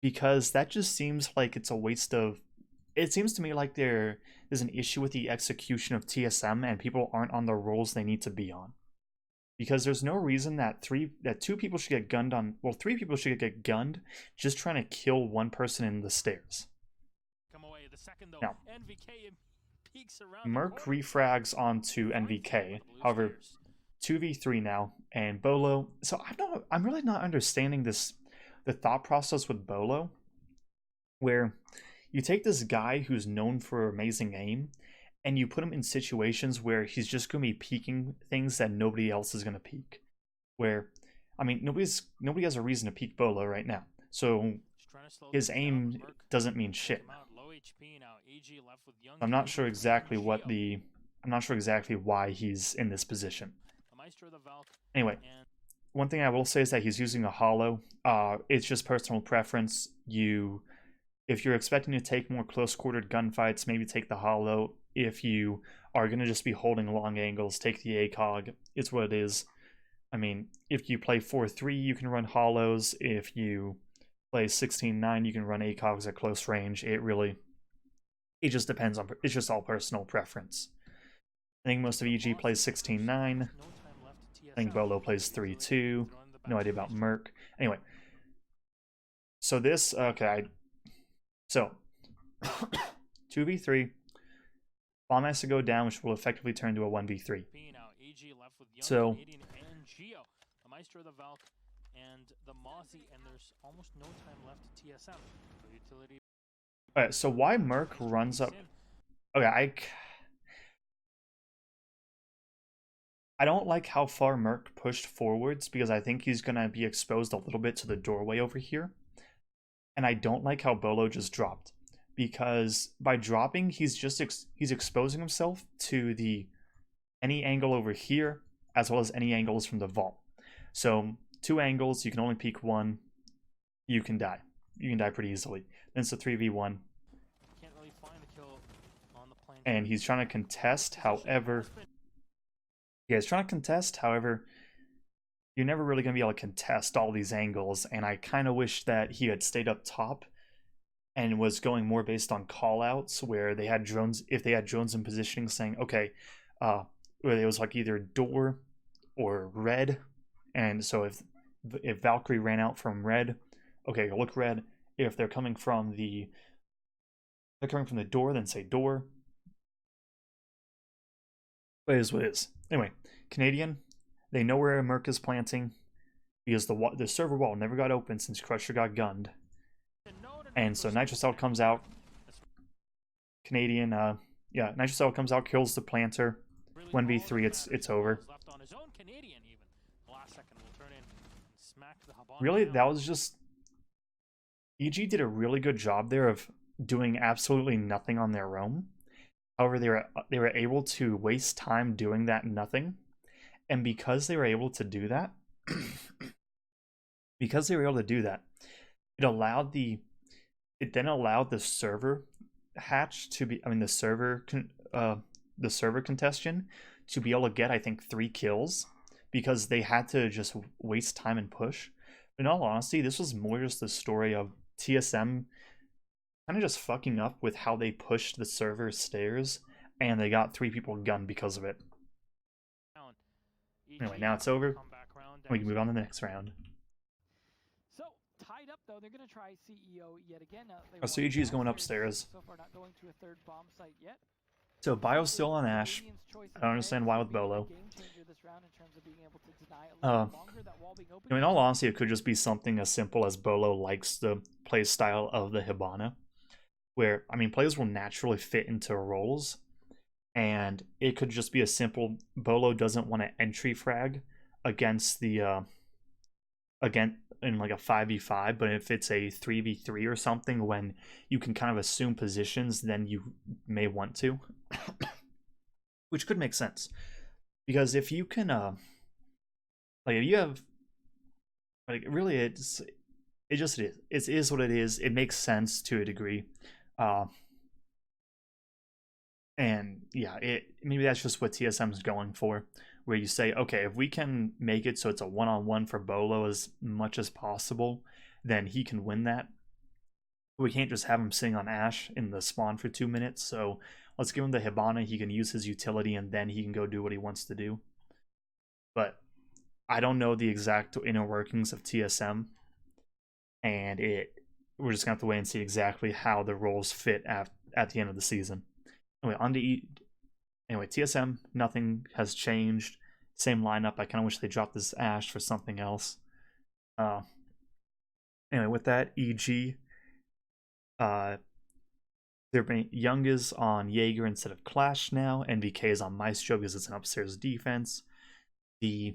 Because that just seems like it's a waste of... It seems to me like there's an issue with the execution of TSM and people aren't on the roles they need to be on. Because there's no reason that 2 people should get gunned on... Well, 3 people should get gunned just trying to kill 1 person in the stairs. The second, though, now, NVK peeks around Merc refrags onto NVK. However, 2v3 now, and Bolo. So I'm really not understanding the thought process with Bolo, where you take this guy who's known for amazing aim, and you put him in situations where he's just going to be peeking things that nobody else is going to peek. Where, I mean, nobody has a reason to peek Bolo right now. So his aim doesn't mean shit. I'm not sure exactly why he's in this position. Anyway, one thing I will say is that he's using a hollow. It's just personal preference. If you're expecting to take more close-quartered gunfights, maybe take the hollow. If you are going to just be holding long angles, take the ACOG. It's what it is. I mean, if you play 4-3, you can run hollows. If you play 16-9, you can run ACOGs at close range. It just depends on... It's just all personal preference. I think most of EG plays 16-9. I think Bolo plays 3-2. No idea about Merc. Anyway. So this... Okay, So, 2v3. Bomb has to go down, which will effectively turn to a 1v3. So, alright, so why Merc runs up... Okay, I don't like how far Merc pushed forwards, because I think he's going to be exposed a little bit to the doorway over here. And I don't like how Bolo just dropped, because by dropping, he's exposing himself to the any angle over here, as well as any angles from the vault. So 2 angles, you can only peek 1, you can die. You can die pretty easily. Then it's a 3v1. Can't really find the kill on the plane. And he's trying to contest, however... Yeah, he's trying to contest, however... You're never really going to be able to contest all these angles, and I kind of wish that he had stayed up top and was going more based on callouts, where they had drones, if they had drones in positioning saying, okay, where it was like either door or red, and so if Valkyrie ran out from red, okay, look red. If they're coming from the door, then say door. But it is what it is. Anyway, Canadian, they know where Merc is planting because the server wall never got open since Crusher got gunned. And so Nitrocell comes out. Canadian, yeah, Nitrocell comes out, kills the planter. 1v3, it's over. Really, that was just... EG did a really good job there of doing absolutely nothing on their own. However, they were able to waste time doing that nothing. And because they were able to do that, it then allowed the server hatch to be, the server contestant to be able to get, I think, 3 kills because they had to just waste time and push. In all honesty, this was more just the story of TSM kind of just fucking up with how they pushed the server stairs, and they got 3 people gunned because of it. Anyway, now it's over. We can move on to the next round. So, tied up though, they're going to try CEO yet again. So EG is going upstairs. So far not going to a 3rd bomb site yet. So Bio's still on Ash. I don't understand why with Bolo. In all honesty, it could just be something as simple as Bolo likes the play style of the Hibana, where, players will naturally fit into roles, and it could just be a simple Bolo doesn't want to entry frag against the in like a 5v5, but if it's a 3v3 or something, when you can kind of assume positions, then you may want to. Which could make sense. Because if you can if you have really it just is. It is what it is. It makes sense to a degree. And yeah, maybe that's just what TSM is going for, where you say, okay, if we can make it so it's a one-on-one for Bolo as much as possible, then he can win that. We can't just have him sitting on Ash in the spawn for 2 minutes, so let's give him the Hibana, he can use his utility, and then he can go do what he wants to do. But I don't know the exact inner workings of TSM, and we're just going to have to wait and see exactly how the roles fit at the end of the season. Anyway, TSM, nothing has changed. Same lineup. I kind of wish they dropped this Ash for something else. Anyway, with that, EG, Young is on Jaeger instead of Clash now. NVK is on Maestro because it's an upstairs defense. The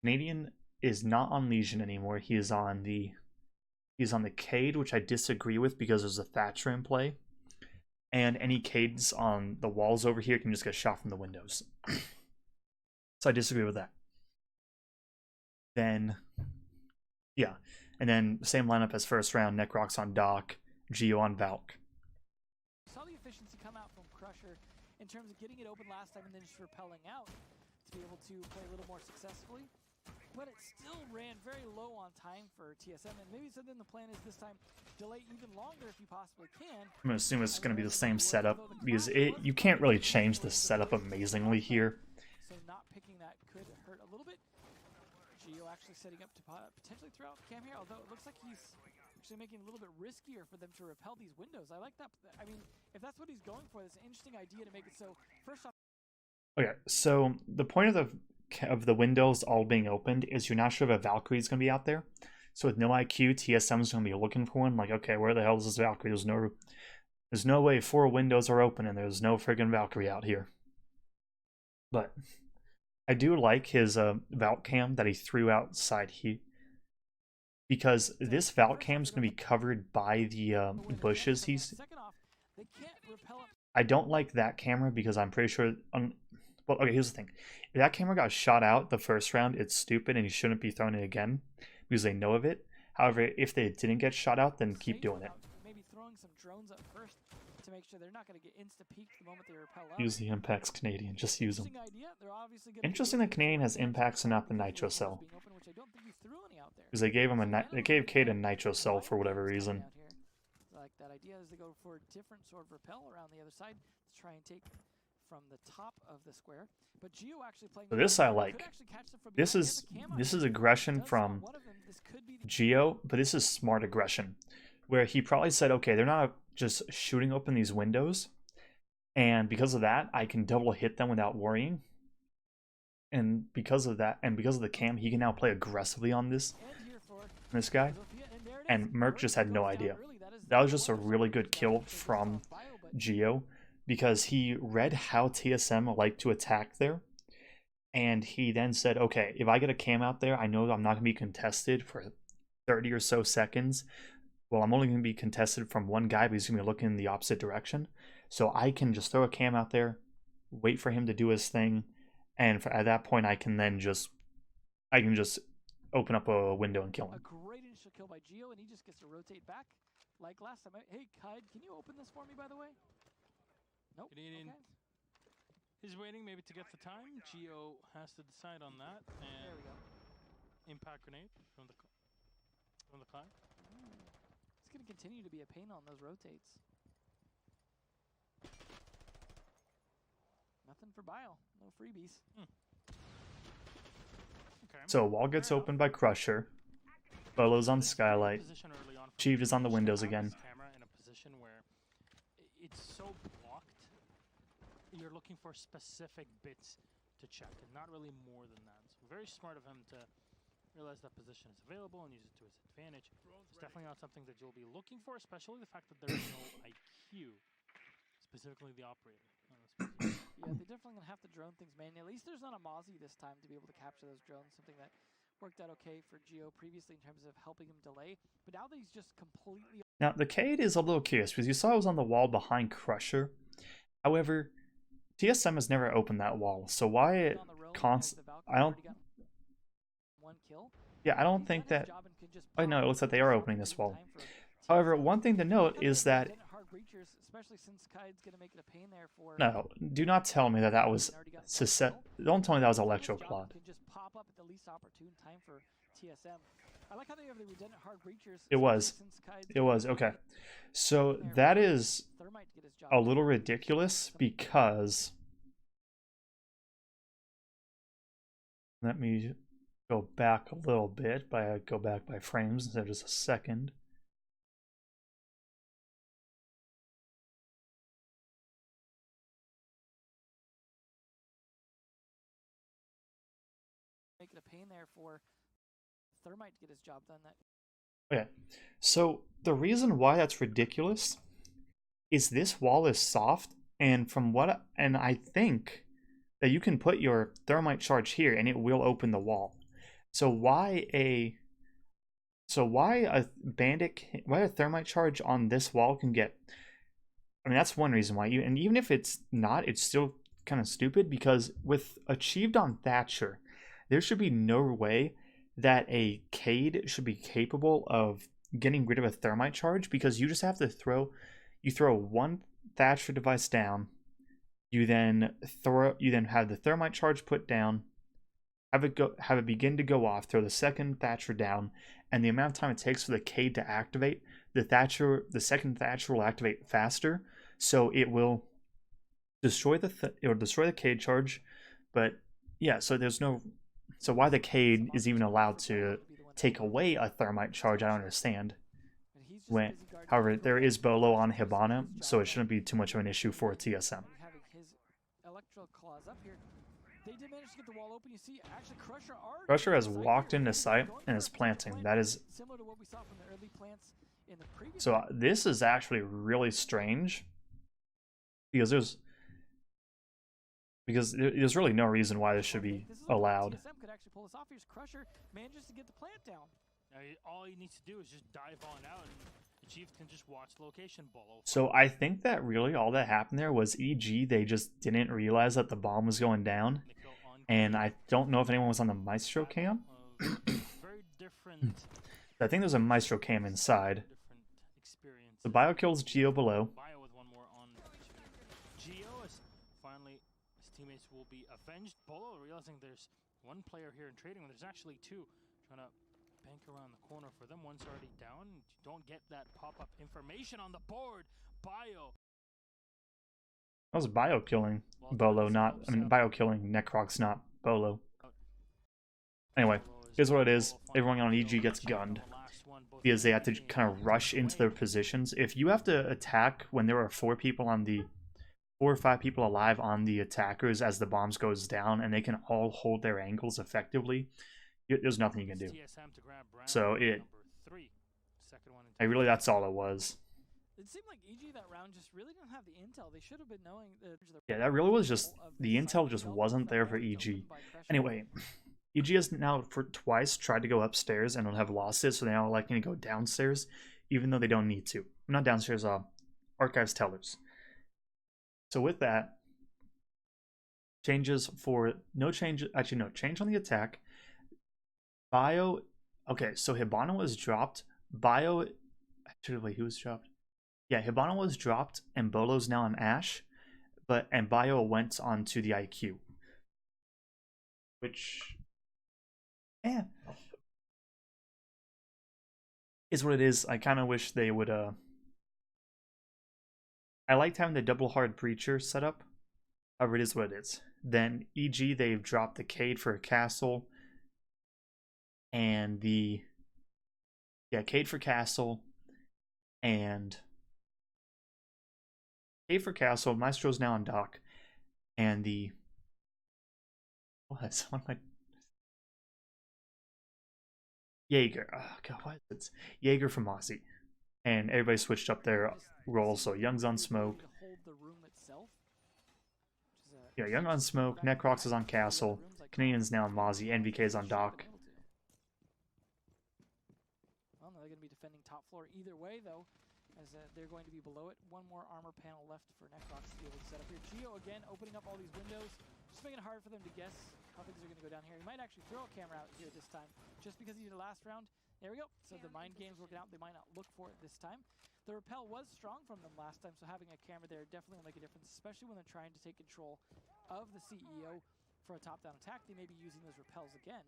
Canadian is not on Legion anymore. He's on the Cade, which I disagree with because there's a Thatcher in play. And any Cades on the walls over here can just get shot from the windows. So I disagree with that. Then, yeah. And then same lineup as first round. Necrox on Doc, Geo on Valk. Saw the efficiency come out from Crusher in terms of getting it open last time and then just repelling out to be able to play a little more successfully. But it still ran very low on time for TSM, and maybe so then the plan is this time delay even longer if you possibly can. I'm going to assume it's going to be the same setup, because you can't really change the setup amazingly here. So not picking that could hurt a little bit. Geo actually setting up to potentially throw out the cam here, although it looks like he's actually making it a little bit riskier for them to repel these windows. I like that. I mean, if that's what he's going for, that's an interesting idea to make it so first off. Okay, so the point of the windows all being opened is you're not sure if a Valkyrie is going to be out there. So with no IQ, TSM is going to be looking for one. Like, okay, where the hell is this Valkyrie? There's no way 4 windows are open and there's no friggin' Valkyrie out here. But I do like his Valk cam that he threw outside here, because this Valk cam is going to be covered by the bushes. I don't like that camera because I'm pretty sure Well, okay, here's the thing. If that camera got shot out the first round, it's stupid and you shouldn't be throwing it again because they know of it. However, if they didn't get shot out, then keep doing it. Maybe throwing some drones up first to make sure they're not going to get insta-peeked the moment they repel up. Use the impacts Canadian. Just use them. Idea. Interesting that Canadian has impacts and not the nitro cell. Because they gave Cade a nitro cell for whatever reason. Like that idea is they go for a different sort of repel around the other side to try and take from the top of the square. But Geo actually playing. So this I like. This is aggression from Geo, but this is smart aggression, where he probably said, okay, they're not just shooting open these windows, and because of that, I can double hit them without worrying. And because of that, and because of the cam, he can now play aggressively on this guy. And Merc just had no idea. That was just a really good kill from Geo, because he read how TSM like to attack there, and he then said, okay, if I get a cam out there, I know I'm not going to be contested for 30 or so seconds. Well, I'm only going to be contested from one guy, but he's going to be looking in the opposite direction. So I can just throw a cam out there, wait for him to do his thing, and at that point I can just open up a window and kill him. A great initial kill by Geo, and he just gets to rotate back like last time. Hey, Kide, can you open this for me, by the way? Nope. Canadian. Okay. He's waiting maybe to get the time. Geo has to decide on that. And there we go. Impact grenade from the Clyde. It's going to continue to be a pain on those rotates. Nothing for Bile. No freebies. Okay. So wall gets opened by Crusher. Bolo's on Skylight. Chief is on the windows again. Camera in a position where it's so blocked. You're looking for specific bits to check, and not really more than that. So very smart of him to realize that position is available and use it to his advantage. It's definitely not something that you'll be looking for, especially the fact that there is no IQ, specifically the operator. Yeah, they're definitely going to have to drone things manually. At least there's not a Mozzie this time to be able to capture those drones, something that worked out okay for Geo previously in terms of helping him delay. But now that he's just completely... Now, the Cade is a little curious, because you saw it was on the wall behind Crusher. However, TSM has never opened that wall, so why it I don't... Yeah, I don't think that... Oh, no, it looks like they are opening this wall. However, one thing to note is that... No, do not tell me that that was... Don't tell me that was Electro Claude. It was. It was, okay. So that is a little ridiculous because... Let me go back a little bit, go back by frames instead of just a second. Make it a pain there for Thermite to get his job done. Okay, so the reason why that's ridiculous is this wall is soft, and I think that you can put your thermite charge here and it will open the wall. So why a thermite charge on this wall can get... I mean, that's one reason why. And even if it's not, it's still kind of stupid, because with Achieved on Thatcher, there should be no way that a Cade should be capable of getting rid of a thermite charge, because you just have to throw one Thatcher device down, you then have the thermite charge put down, have it begin to go off, throw the second Thatcher down, and the amount of time it takes for the Cade to activate, the second Thatcher will activate faster, so it will destroy the Cade charge. But yeah, so there's no... So why the Cade is even allowed to take away a thermite charge, I don't understand. However, there is Bolo on Hibana, so it shouldn't be too much of an issue for TSM. Crusher has walked into sight and is planting. That is... So this is actually really strange, because there's really no reason why this should be allowed. All he needs to do is just dive on out, and The Chiefs can just watch location bolo. So I think that really all that happened there was EG, they just didn't realize that the bomb was going down. And I don't know if anyone was on the Maestro cam. Very different. I think there's a Maestro cam inside. The Bio kills Geo below. Bio with one more on Geo is finally his teammates will be avenged. Bolo realizing there's one player here in trading when there's actually two, trying to bank around the corner for them. One's already down. You don't get that pop-up information on the board. Bio. That was Bio killing Bolo, not, I mean, Bio killing Necrox, not Bolo. Anyway, here's what it is. Everyone on EG gets gunned because they have to kind of rush into their positions. If you have to attack when there are 4 or 5 people alive on the attackers as the bombs goes down, and they can all hold their angles effectively, there's nothing you can do. So really, that's all it was. It seemed like EG that round just really didn't have the intel. They should have been knowing that. Yeah, that really was just, the intel just wasn't there for EG. Anyway, EG has now for twice tried to go upstairs and will have lost it, so they now liking to go downstairs, even though they don't need to. Not downstairs, archives tellers. So with that, changes for change on the attack. Bio, okay, so Hibana was dropped. Bio, actually, wait, who was dropped? Yeah, Hibana was dropped, and Bolo's now on Ash, and Bio went on to the IQ. Which, is what it is. I kind of wish they would, I liked having the double hard breacher set up. However, it is what it is. Then EG, they've dropped the Cade for a castle. And Cade for castle. And Cade for castle. Maestro's now on dock. And the... What? What am I... Jaeger. Oh, God, what? It's Jaeger from Aussie. And everybody switched up their roles. So Young's on smoke. Yeah, Young on smoke. Necrox is on castle. Canadian's now on Mozzie. NVK's on dock. Well, they're going to be defending top floor either way, though, as they're going to be below it. One more armor panel left for Necrox to be able to set up here. Geo again opening up all these windows, just making it hard for them to guess how things are going to go down here. He might actually throw a camera out here this time, just because he did last round. There we go. So the mind game's working out. They might not look for it this time. The repel was strong from them last time, so having a camera there definitely will make a difference, especially when they're trying to take control of the CEO for a top-down attack. They may be using those repels again.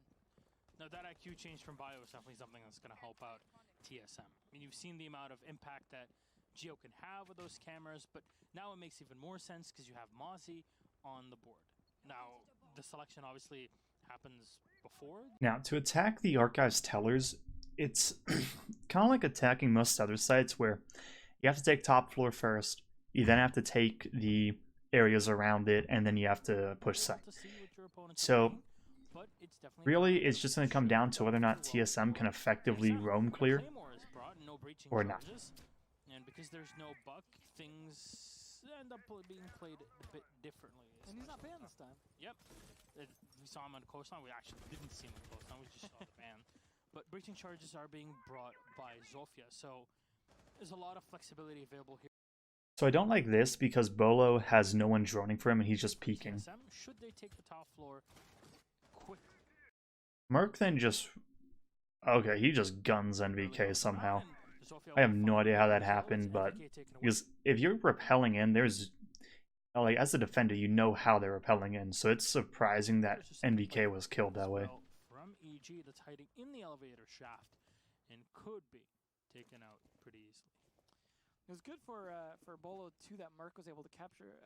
Now that IQ change from Bio is definitely something that's going to help out TSM. I mean, you've seen the amount of impact that Geo can have with those cameras, but now it makes even more sense because you have Mozzie on the board. Now, the selection obviously happens before. Now, to attack the Archives Tellers, it's kind of like attacking most other sites where you have to take top floor first, you then have to take the areas around it, and then you have to push site. So, really, it's just going to come down to whether or not TSM can effectively roam clear or not. And because there's no buck, things end up being played a bit differently. And he's not banned this time. Yep. We saw him on the coastline. We actually didn't see him on the coastline. We just saw the ban. But breaching charges are being brought by Zofia, so there's a lot of flexibility available here. So I don't like this because Bolo has no one droning for him and he's just peeking. Should they take the top floor quickly? Merc then just... Okay, he just guns NVK somehow. I have no idea how that happened, but... Because if you're repelling in, there's... Like, as a defender, you know how they're repelling in, so it's surprising that NVK was killed that way. From EG that's hiding in the elevator shaft and could be taken out pretty easily. It was good for Bolo too that Merc was able to capture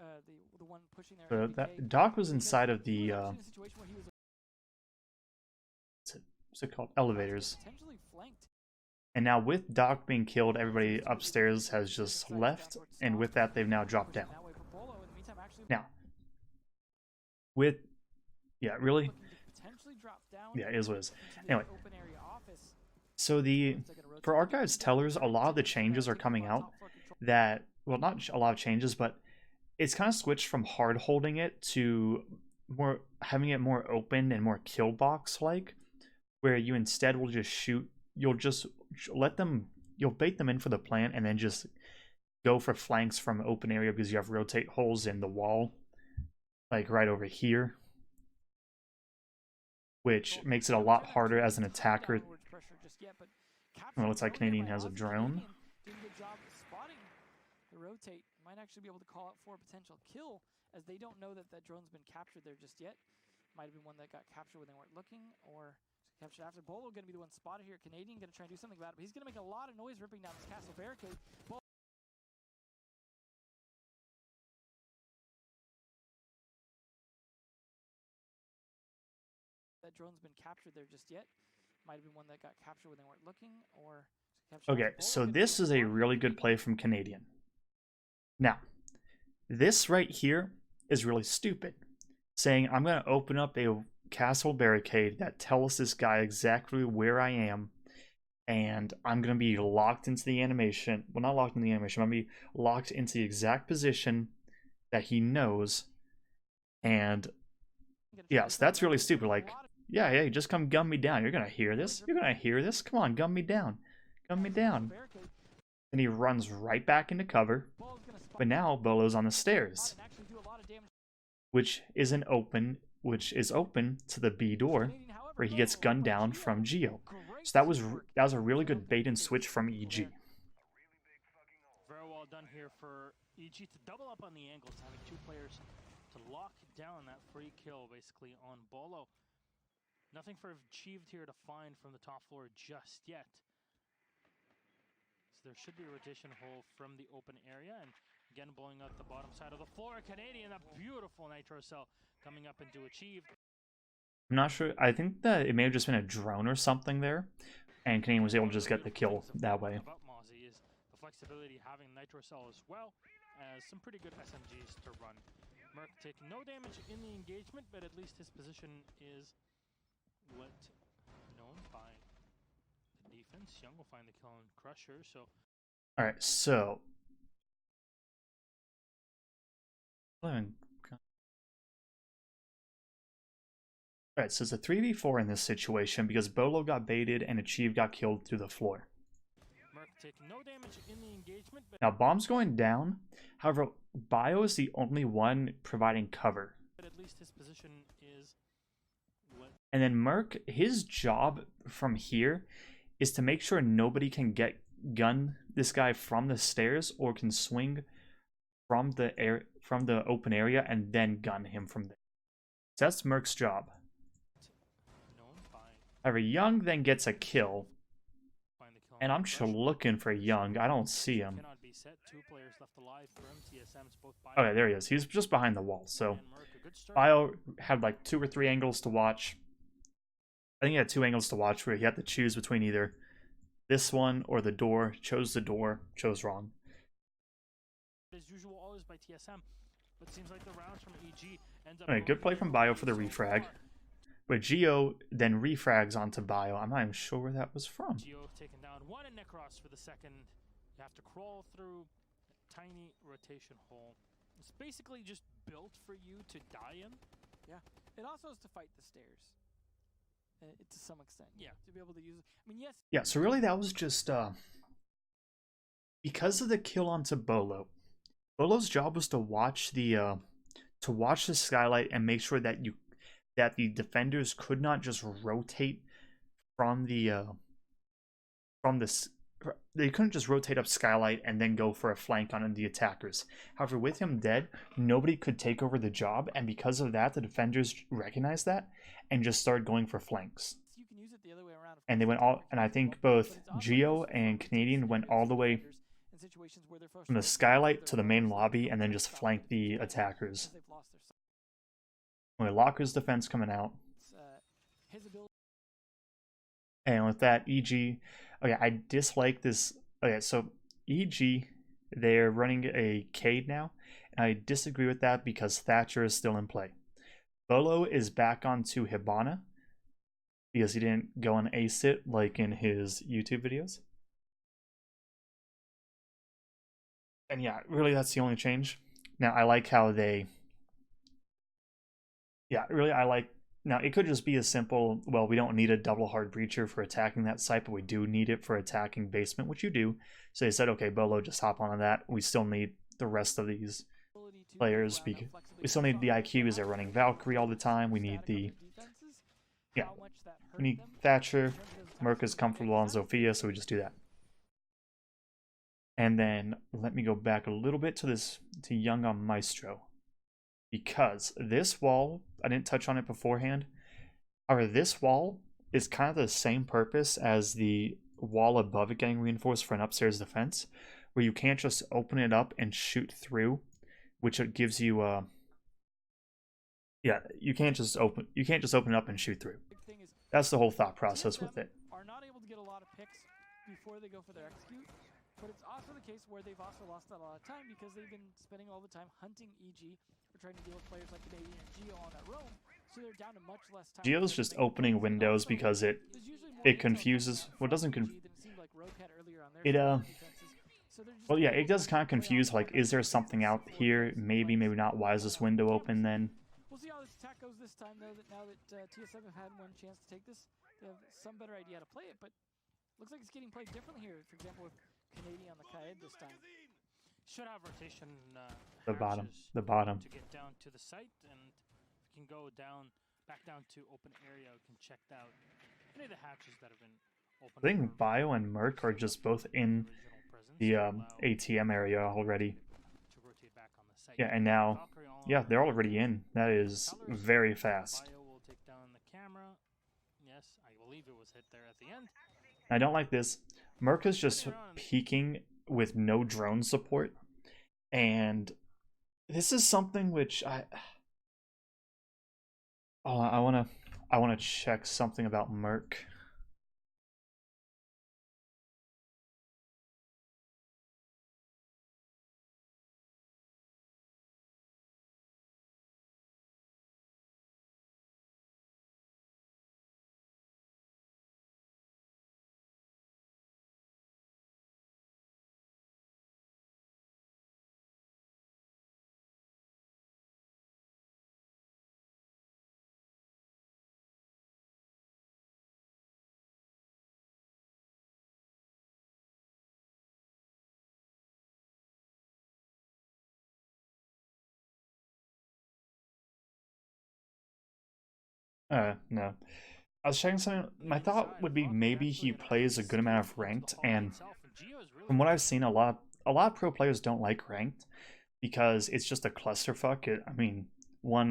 the one pushing there. That Doc was inside of the what's it called? Elevators. And now with Doc being killed, everybody upstairs has just left, and with that they've now dropped down. Now, with really? Yeah, it is what it is. Anyway. So for Archives Tellers, a lot of the changes are coming out that, well, not a lot of changes, but it's kind of switched from hard holding it to more having it more open and more kill box like, where you instead will just shoot. You'll just let them you'll bait them in for the plant and then just go for flanks from open area because you have rotate holes in the wall, like right over here, which makes it a lot harder as an attacker. Well, it looks like Canadian has a drone. Rotate might actually be able to call out for a potential kill, as they don't know that that drone's been captured there just yet. Might have been one that got captured when they weren't looking, or captured after. Bolo going to be the one spotted here. Canadian going to try and do something about it, but he's going to make a lot of noise ripping down this castle barricade. That drone's been captured there just yet. Might have been one that got captured when they weren't looking, or okay, so this is a really good play from Canadian. Now, this right here is really stupid. Saying, I'm going to open up a castle barricade that tells this guy exactly where I am, and I'm going to be locked into the animation. Well, not locked in the animation. I'm going to be locked into the exact position that he knows. And, yeah, so that's really stupid. Like, yeah, just come gun me down. You're going to hear this. You're going to hear this. Come on, gun me down. Gun me down. And he runs right back into cover. But now Bolo's on the stairs, which is open to the B door, where he gets gunned down from Geo. So that was a really good bait and switch from EG. Very well done here for EG to double up on the angles, having two players to lock down that free kill basically on Bolo. Nothing for achieved here to find from the top floor just yet. So there should be a rotation hole from the open area, and again blowing out the bottom side of the floor. Canadian, a beautiful nitro cell coming up into achieve. I'm not sure. I think that it may have just been a drone or something there, and Canadian was able to just get the kill that way. About Mozzie is the flexibility having nitro cell as well as some pretty good SMGs to run. Merc taking no damage in the engagement, but at least his position is what known by the defense. Young will find the kill on Crusher. So, all right, so. Alright, so it's a 3v4 in this situation because Bolo got baited and Achieve got killed through the floor. No damage in the engagement, but now, bomb's going down. However, Bio is the only one providing cover. But at least his position is what... And then Merc, his job from here is to make sure nobody can gun this guy from the stairs or can swing from the open area and then gun him from there. So that's Merc's job. However, Young then gets a kill, and I'm just looking for Young. I don't see him. Okay, there he is. He's just behind the wall. So Bio had like 2 or 3 angles to watch. I think he had 2 angles to watch where he had to choose between either this one or the door. Chose the door. Chose wrong. As usual, always by TSM, but seems like the rounds from EG ends up. Alright, good play from Bio for the refrag. But Geo then refrags onto Bio. I'm not even sure where that was from. Geo taken down 1 and Necros for the second. You have to crawl through a tiny rotation hole. It's basically just built for you to die in. Yeah. It also has to fight the stairs. To some extent. Yeah. To be able to use it. I mean, yes. Yeah, so really that was just because of the kill onto Bolo. Bolo's job was to watch the skylight and make sure that the defenders could not just rotate they couldn't just rotate up skylight and then go for a flank on the attackers. However, with him dead, nobody could take over the job, and because of that, the defenders recognized that and just started going for flanks. You can use it the other way around. And they went all, and I think both Geo and Canadian went all the way from the skylight to the main lobby and then just flanked the attackers. Only Locker's defense coming out. And with that, EG... Okay, I dislike this... Okay, so EG, they're running a Cade now. And I disagree with that because Thatcher is still in play. Bolo is back onto Hibana because he didn't go on ace it like in his YouTube videos. And yeah, really that's the only change. Now, I like how they... Yeah, really, I like Now, it could just be as simple, well, we don't need a double hard breacher for attacking that site, but we do need it for attacking basement, which you do. So they said, okay, Bolo, just hop onto that. We still need the rest of these players, because we still need the IQs. They're running Valkyrie all the time. We need the, yeah, we need Thatcher. Merc is comfortable on Zofia, so we just do that. And then let me go back a little bit to this, to Young on Maestro. Because this wall, I didn't touch on it beforehand, or this wall is kind of the same purpose as the wall above it getting reinforced for an upstairs defense, where you can't just open it up and shoot through, which it gives you yeah, you can't just open it up and shoot through. That's the whole thought process with it. Are not able to get a lot of picks before they go for their execute, but it's also the case where they've also lost a lot of time because they've been spending all the time hunting EG or trying to deal with players like Canadian and Geo on that roam, so they're down to much less time. Geo's just opening windows because it confuses. Well, it doesn't well, yeah, it does kind of confuse, like, is there something out here? Maybe, maybe not. Why is this window open then? We'll see how this attack goes this time, though, now that TSM have had one chance to take this. They have some better idea how to play it, but looks like it's getting played differently here. For example, with Canadian on the Kaed this time. Should have rotation. The bottom. To get down to the site, and if you can go down, back down to open area, we can check out any of the hatches that have been opened. I think Bio and Merc are just both in the ATM area already. Yeah, and now, yeah, they're already in. That is very fast. Bio will take down the camera. Yes, I believe it was hit there at the end. I don't like this. Merc is just peeking with no drone support, and this is something which I wanna check something about Merc. No. I was checking something. My thought would be maybe he plays a good amount of ranked, and from what I've seen, a lot of pro players don't like ranked because it's just a clusterfuck. I mean,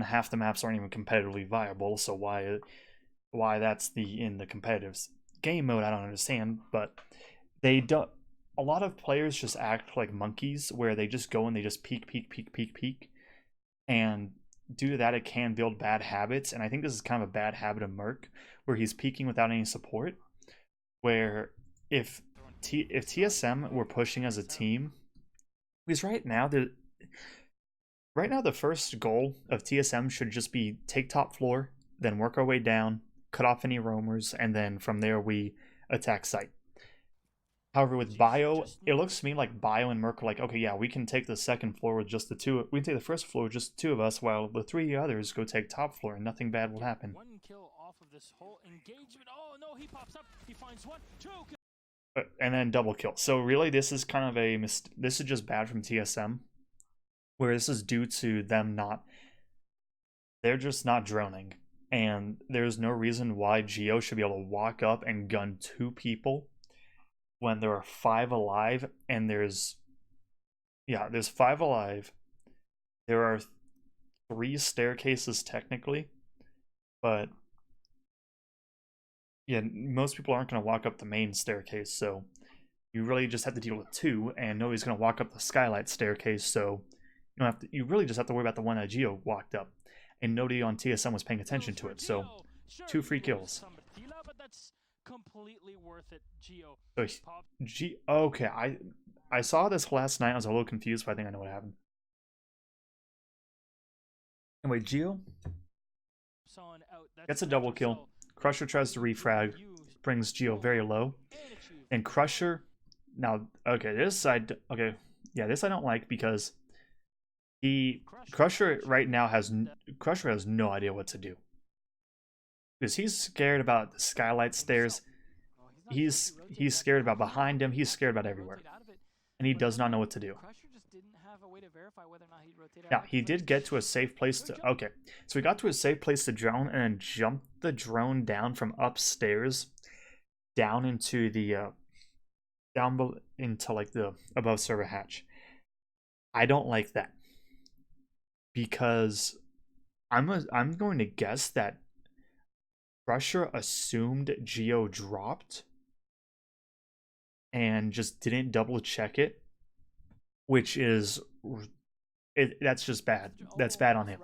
half the maps aren't even competitively viable, so why that's in the competitive game mode, I don't understand. But they don't. A lot of players just act like monkeys, where they just go and they just peek, and due to that, it can build bad habits, and I think this is kind of a bad habit of Merc, where he's peeking without any support. Where if TSM were pushing as a team, because right now the first goal of TSM should just be take top floor, then work our way down, cut off any roamers, and then from there we attack site. However, with Bio, it looks to me like Bio and Merc are like, okay, yeah, we can take the second floor with just the two. We can take the first floor with just the two of us, while the three others go take top floor, and nothing bad will happen. One kill off of this whole engagement. Oh no, he pops up. He finds one, two. And then double kill. So really, this is kind of this is just bad from TSM, where this is due to them they're just not droning, and there's no reason why Geo should be able to walk up and gun two people when there are 5 alive, and there's 5 alive. There are 3 staircases technically, but yeah, most people aren't going to walk up the main staircase, so you really just have to deal with 2, and nobody's going to walk up the skylight staircase, so you really just have to worry about the one that Geo walked up, and nobody on TSM was paying attention to it, so 2 free kills. Completely worth it, Geo. Okay, I saw this last night. I was a little confused, but I think I know what happened. Anyway, Geo gets a double kill. Crusher tries to refrag, brings Geo very low, and Crusher. Now, okay, this I don't like because Crusher right now has no idea what to do. Because he's scared about the skylight stairs. Oh, he's Scared about behind him. He's scared about everywhere. And he does not know what to do. Crusher just didn't have a way to verify whether or not he'd rotate out. Now, he did get to a safe place to... Okay, so he got to a safe place to drone and then jumped the drone down from upstairs down into the... into like the above server hatch. I don't like that. Because I'm going to guess that Crusher assumed Geo dropped and just didn't double check it, which is that's just bad. That's bad on him.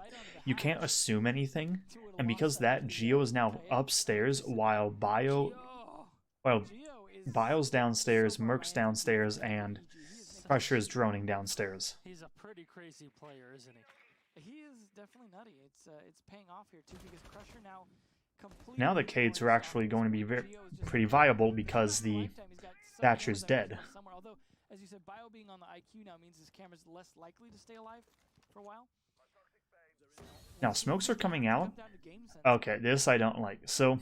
You can't assume anything, and because that Geo is now upstairs while Bio's downstairs, Merc's downstairs, and Crusher is droning downstairs. He's a pretty crazy player, isn't he? He is definitely nutty. It's paying off here too because Crusher now the Cades are actually going to be pretty viable because the Thatcher's dead. Although, as you said, Bio being on the IQ now means his camera's less likely to stay alive for a while. Now smokes are coming out. Okay, this I don't like. So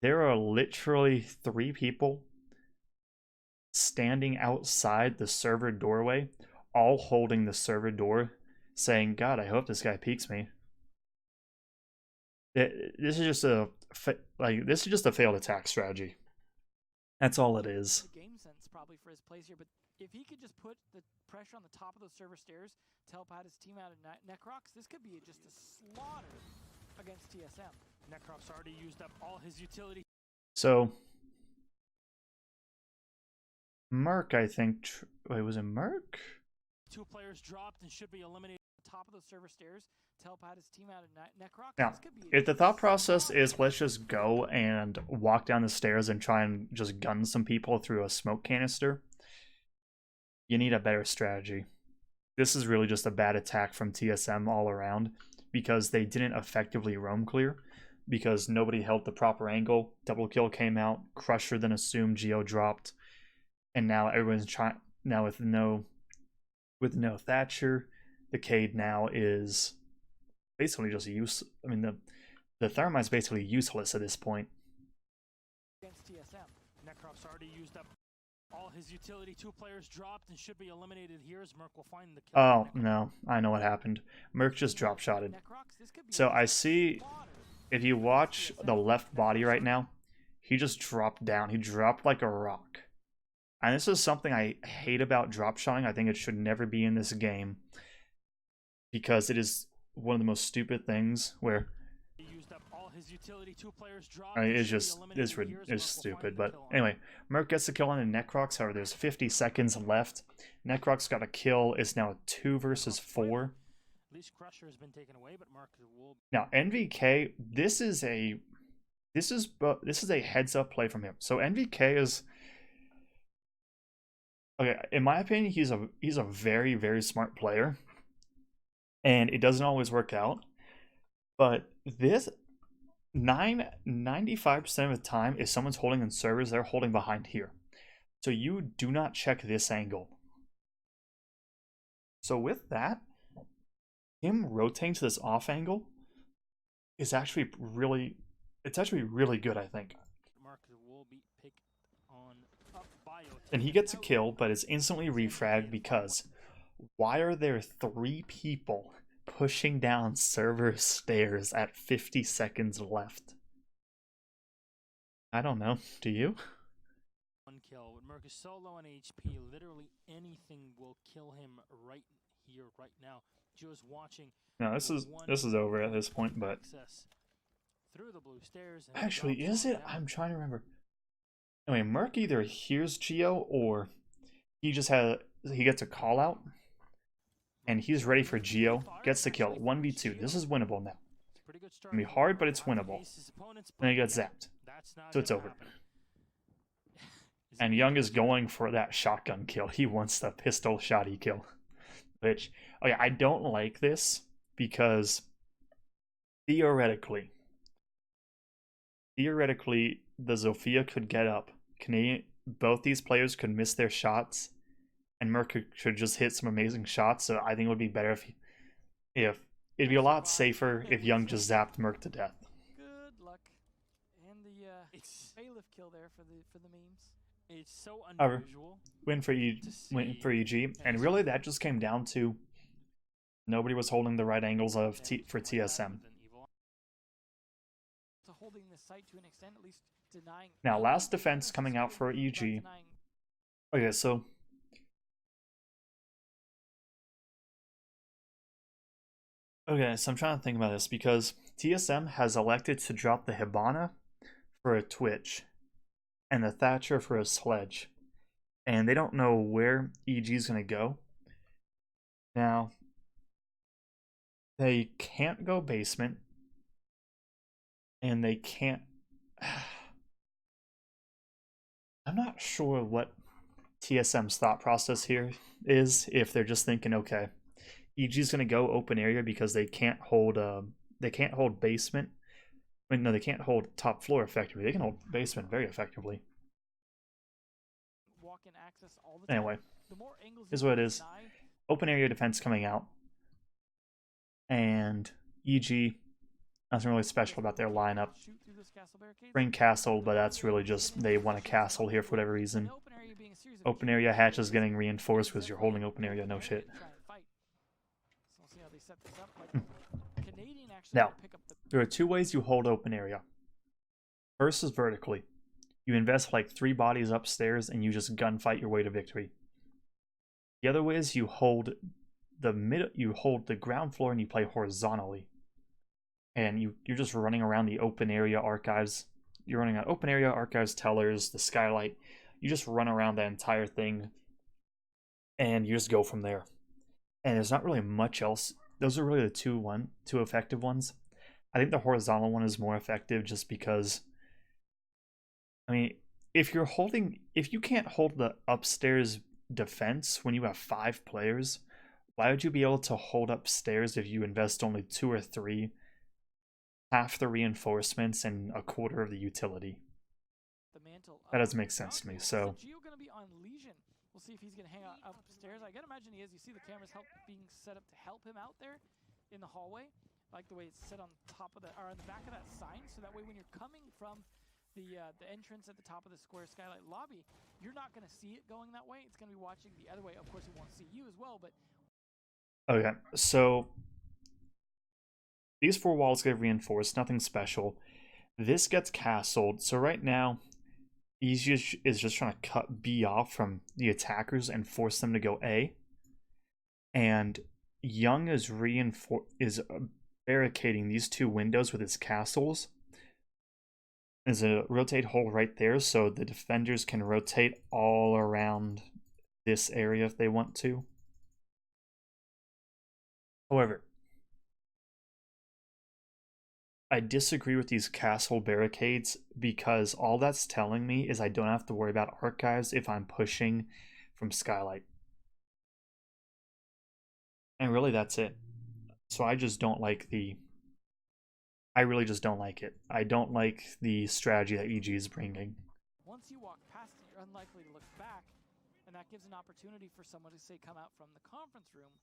there are literally 3 people standing outside the server doorway, all holding the server door, saying, "God, I hope this guy peeks me." This is just a failed attack strategy. That's all it is. Game sense probably for his plays here, but if he could just put the pressure on the top of those server stairs to help out his team out of Necrox, this could be just a slaughter against TSM. Necrox already used up all his utility. So Merc, I think. Wait, was it Merc? 2 players dropped and should be eliminated. Top of those server stairs to help out his team out of Necrox. Now, if the thought process is let's just go and walk down the stairs and try and just gun some people through a smoke canister, you need a better strategy. This is really just a bad attack from TSM all around because they didn't effectively roam clear because nobody held the proper angle. Double kill came out, Crusher then assumed Geo dropped, and now everyone's trying. Now with no Thatcher, the Cade now is basically just I mean, the Thermite's basically useless at this point. Against TSM. Necrox already used up all his utility. 2 players dropped and should be eliminated here as Merc will find the kill. Oh, no. I know what happened. Merc just drop-shotted. So I see, if you watch the left body right now, he just dropped down. He dropped like a rock. And this is something I hate about drop-shotting. I think it should never be in this game. Because it is one of the most stupid things where I mean, it's stupid. But anyway, Merc gets the kill on the Necrox. However, there's 50 seconds left. Necrox got a kill. It's now 2 versus 4. At least Crusher has been taken away, but Merc will... Now NVK, this is a heads up play from him. So NVK is, okay, in my opinion, he's a very, very smart player. And it doesn't always work out, but this 95% of the time, if someone's holding in servers, they're holding behind here. So you do not check this angle. So with that, him rotating to this off angle is actually really good, I think. And he gets a kill, but it's instantly refragged because why are there 3 people pushing down server stairs at 50 seconds left? I don't know. Do you? 1 kill. With Merc is so low on HP, literally anything will kill him right here, right now. Just watching. No, this is over at this point, but through the blue stairs. Actually, is it? I'm trying to remember. Anyway, Merc either hears Geo or he gets a call out. And he's ready for Geo. Gets the kill. 1v2. This is winnable now. It's gonna be hard, but it's winnable. And he gets zapped. So it's over. And Young is going for that shotgun kill. He wants the pistol shotty kill. Which, okay, I don't like this because theoretically, the Zofia could get up. Both these players could miss their shots. And Merc should just hit some amazing shots, so I think it would be better if it'd be a lot safer if Young just zapped Merc to death. Good It's bailiff kill there for the memes. it's so However, unusual. win for EG, and really that just came down to nobody was holding the right angles of for TSM. So holding the site to an extent, at least denying. Now, last defense coming out for EG. Okay, so I'm trying to think about this because TSM has elected to drop the Hibana for a Twitch and the Thatcher for a Sledge, and they don't know where EG is going to go. Now, they can't go basement, and they can't. I'm not sure what TSM's thought process here is. If they're just thinking, okay, EG's gonna go open area because they can't hold basement. I mean, no, they can't hold top floor effectively. They can hold basement very effectively. Walk-in access all the time. Anyway, the more angles here's what it is. Open area defense coming out, and EG. Nothing really special about their lineup. Bring castle, but that's really just they want a castle here for whatever reason. Open area hatch is getting reinforced because you're holding open area, no shit. Now, there are two ways you hold open area. First is vertically. You invest like 3 bodies upstairs and you just gunfight your way to victory. The other way is you hold the ground floor and you play horizontally. And you're just running around the open area archives. You're running on open area archives, tellers, the skylight. You just run around that entire thing, and you just go from there. And there's not really much else. Those are really the two effective ones. I think the horizontal one is more effective, just because. I mean, if you can't hold the upstairs defense when you have 5 players, why would you be able to hold upstairs if you invest only 2 or 3? Half the reinforcements and a quarter of the utility. That doesn't make sense to me. So Geo gonna be on lesion. We'll see if he's gonna hang out upstairs. I gotta imagine he is. You see the cameras being set up to help him out there in the hallway. I like the way it's set on top of on the back of that sign, so that way when you're coming from the entrance at the top of the square skylight lobby, you're not gonna see it going that way. It's gonna be watching the other way. Of course, it won't see you as well, but okay, so these 4 walls get reinforced, nothing special. This gets castled, so right now, EG is just trying to cut B off from the attackers and force them to go A. And Young is barricading these 2 windows with his castles. There's a rotate hole right there, so the defenders can rotate all around this area if they want to. However, I disagree with these castle barricades because all that's telling me is I don't have to worry about archives if I'm pushing from skylight. And really that's it. So I just don't like I really just don't like it. I don't like the strategy that EG is bringing. Once you walk past it, you're unlikely to look back, and that gives an opportunity for someone to say come out from the conference room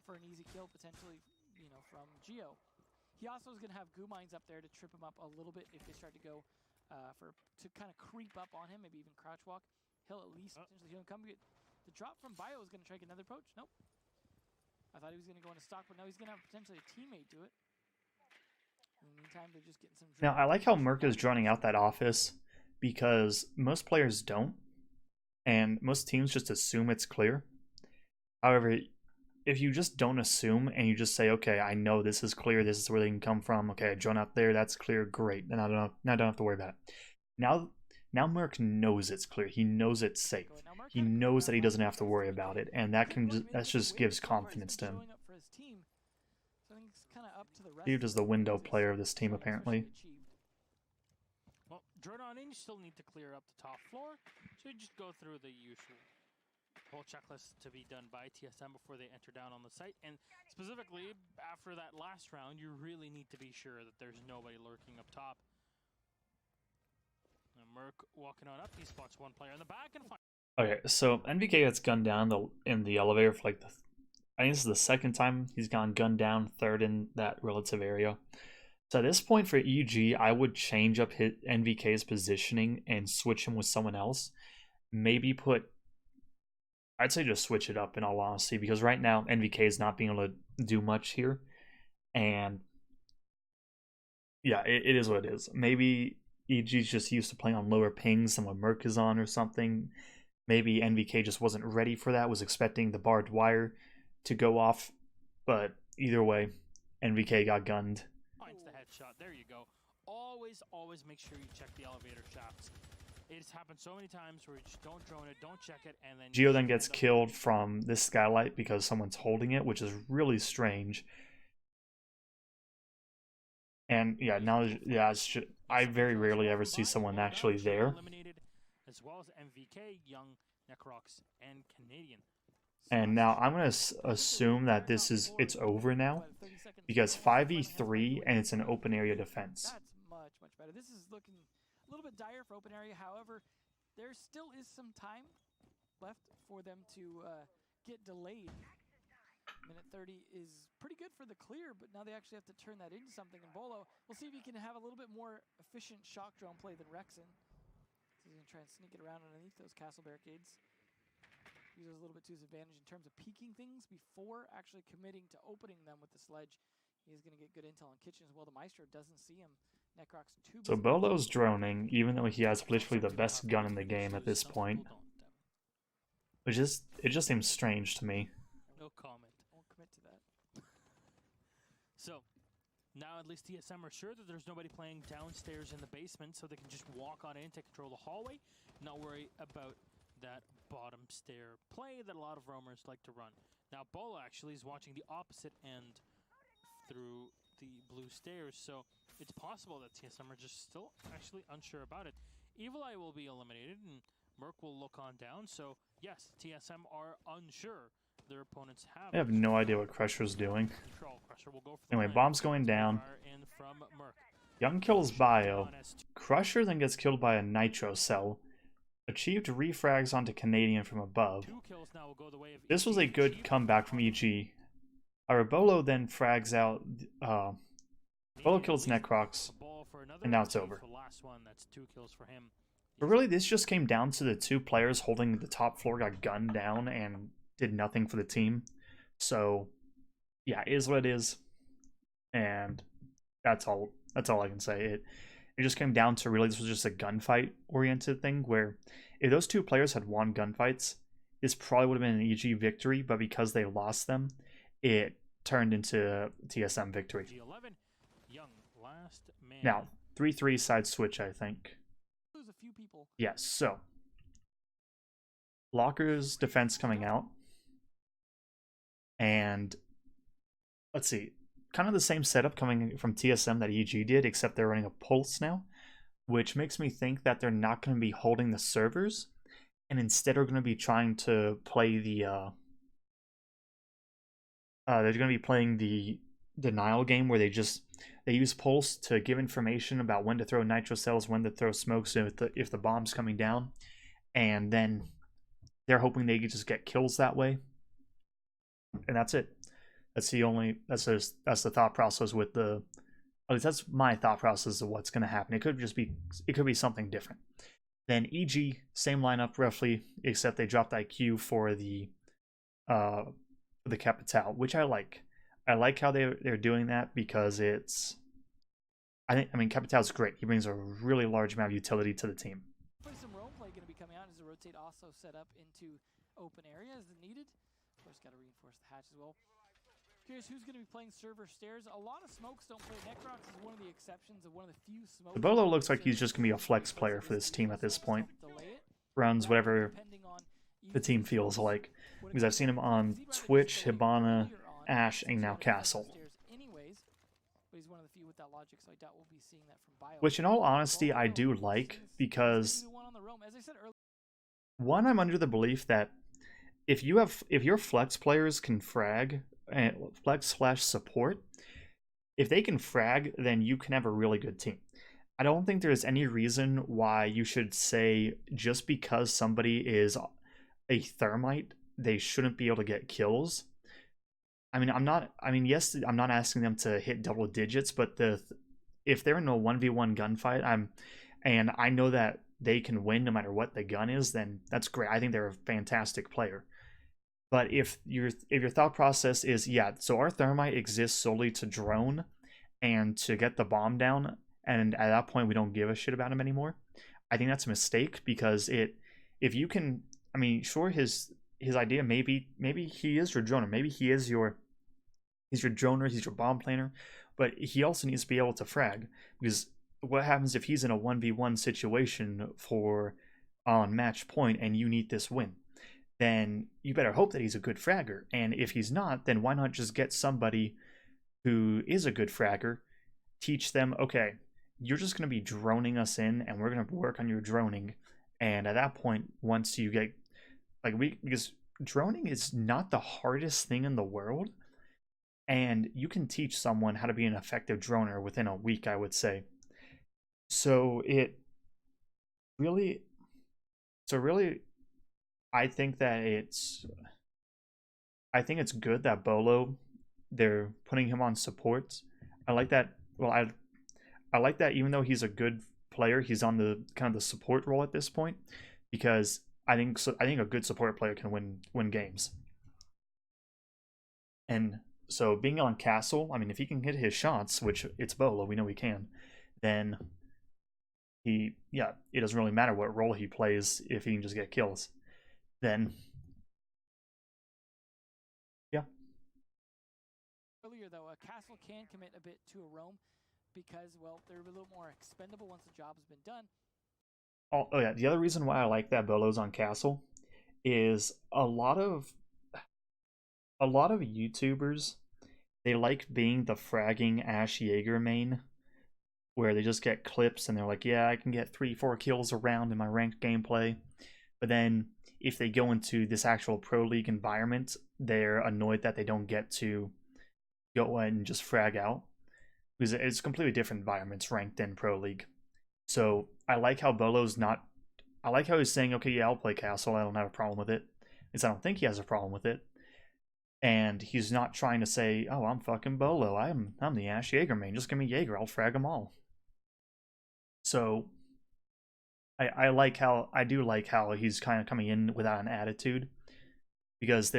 for an easy kill, potentially, from Geo. He also is going to have goo mines up there to trip him up a little bit if they start to go to kind of creep up on him, maybe even crouch walk. He'll at least potentially come get the drop from Bio. Is going to try another approach. Nope. I thought he was going to go into stock, but now he's going to have potentially a teammate do it. In the meantime, they're just getting some. Now I like how Merc is droning out that office because most players don't, and most teams just assume it's clear. However, if you just don't assume and you just say, okay, I know this is clear, this is where they can come from, okay, I drone out there, that's clear, great, then I don't have to worry about it. Now Merc knows it's clear, he knows it's safe, he knows that he doesn't have to worry about it, and that just gives confidence to him. Steve is the window player of this team, apparently. Well, drone on in, you still need to clear up the top floor, so you just go through the usual whole checklist to be done by TSM before they enter down on the site, and specifically after that last round, you really need to be sure that there's nobody lurking up top. Now Merc walking on up, he spots 1 player in the back and okay, so NVK gets gunned down in the elevator for like I think this is the 2nd time he's gone gunned down, 3rd in that relative area. So at this point for EG, I would change up hit NVK's positioning and switch him with someone else. Maybe put, I'd say just switch it up in all honesty, because right now NVK is not being able to do much here. And yeah, it is what it is. Maybe EG's just used to playing on lower pings than what Merc is on or something. Maybe NVK just wasn't ready for that, was expecting the barbed wire to go off. But either way, NVK got gunned. Finds the headshot. There you go. Always make sure you check the elevator shafts. It's happened so many times where you just don't drone it, don't check it, and then Geo then gets killed from this skylight because someone's holding it, which is really strange. And yeah, now I very rarely ever see someone actually there. Eliminated, as well as MVK, Young, Necrox, and Canadian. And now I'm gonna assume that it's over now, because 5v3 and it's an open area defense. That's much better. This is looking a little bit dire for open area. However, there still is some time left for them to get delayed. Minute 30 is pretty good for the clear, but now they actually have to turn that into something. And Bolo, we'll see if he can have a little bit more efficient shock drone play than Rexon. So he's going to try and sneak it around underneath those castle barricades. Use those a little bit to his advantage in terms of peeking things before actually committing to opening them with the sledge. He's going to get good intel on kitchen as well. The Maestro doesn't see him. Necrox too. So Bolo's droning, even though he has literally the best gun in the game at this point. It just seems strange to me. No comment. Won't commit to that. So, now at least TSM are sure that there's nobody playing downstairs in the basement, so they can just walk on in, take control of the hallway, not worry about that bottom stair play that a lot of roamers like to run. Now, Bolo actually is watching the opposite end through the blue stairs, so it's possible that TSM are just still actually unsure about it. Evil Eye will be eliminated, and Merc will look on down, so yes, TSM are unsure. Their opponents have. I have no idea what Crusher's doing. Crusher will go for Anyway, bomb's going down. Young kills Bio. Crusher then gets killed by a Nitro cell. Achieved refrags onto Canadian from above. This was a good comeback from EG. Bolo then frags out. Bolo kills Necrox, and now it's over. But really, this just came down to the two players holding the top floor got gunned down and did nothing for the team. So, yeah, it is what it is. And that's all I can say. It just came down to really this was just a gunfight oriented thing where if those two players had won gunfights, this probably would have been an EG victory, but because they lost them, it turned into TSM victory. Now, 3-3 side switch, I think. Yes, so Locker's defense coming out. And let's see, kind of the same setup coming from TSM that EG did, except they're running a pulse now, which makes me think that they're not going to be holding the servers and instead are going to be trying to play the they're going to be playing the denial game where they use pulse to give information about when to throw nitro cells, when to throw smokes if the bomb's coming down, and then they're hoping they could just get kills that way. And that's it. That's the thought process with the. At least that's my thought process of what's going to happen. It could be something different. Then EG, same lineup roughly, except they dropped IQ for the Capital, which I like. I like how they're doing that because it's. I mean Capital's great. He brings a really large amount of utility to the team. Some roam play going to be coming out as the rotate also set up into open areas needed. Of course, got to reinforce the hatch as well. Curious who's going to be playing server stairs. A lot of smokes don't play. Necrox is one of the exceptions of one of the few smokes. The Bolo looks like he's just going to be a flex player for this team at this point. Runs whatever the team feels like. Because I've seen him on Twitch, Hibana, Ash, and now Castle. Which in all honesty I do like, because one, I'm under the belief that if your flex players can frag, flex/support, if they can frag, then you can have a really good team. I don't think there's any reason why you should say just because somebody is a thermite, they shouldn't be able to get kills. Yes, I'm not asking them to hit double digits, but if they're in a 1v1 gunfight, and I know that they can win no matter what the gun is, then that's great. I think they're a fantastic player. But if your thought process is, yeah, so our thermite exists solely to drone and to get the bomb down, and at that point we don't give a shit about him anymore, I think that's a mistake, because if you can, I mean, sure, his idea, maybe he is your droner, maybe he's your droner, he's your bomb planner, but he also needs to be able to frag, because what happens if he's in a 1v1 situation for on match point and you need this win? Then you better hope that he's a good fragger. And if he's not, then why not just get somebody who is a good fragger, teach them, okay, you're just going to be droning us in, and we're going to work on your droning. And at that point, once you get, because droning is not the hardest thing in the world, and you can teach someone how to be an effective droner within a week, I would say. So really, I think it's good that Bolo, they're putting him on support. I like that. Well, I like that even though he's a good player, he's on the kind of the support role at this point, because I think a good support player can win games. And so being on Castle, I mean, if he can hit his shots, which it's Bolo, we know he can, then it doesn't really matter what role he plays if he can just get kills. Then Earlier though, a Castle can commit a bit to a roam because, well, they're a little more expendable once the job has been done. Oh yeah, the other reason why I like that Bolo's on Castle is a lot of YouTubers, they like being the fragging Ash Jaeger main, where they just get clips and they're like, yeah, I can get 3-4 kills around in my ranked gameplay. But then if they go into this actual pro league environment, they're annoyed that they don't get to go and just frag out, because it's completely different environments ranked in pro league. So I like how Bolo's not, I like how he's saying, okay, yeah, I'll play Castle, I don't have a problem with it, because I don't think he has a problem with it. And he's not trying to say, oh, I'm fucking Bolo, I'm the Ash Jaeger main, just give me Jaeger, I'll frag them all. So I do like how he's kind of coming in without an attitude, because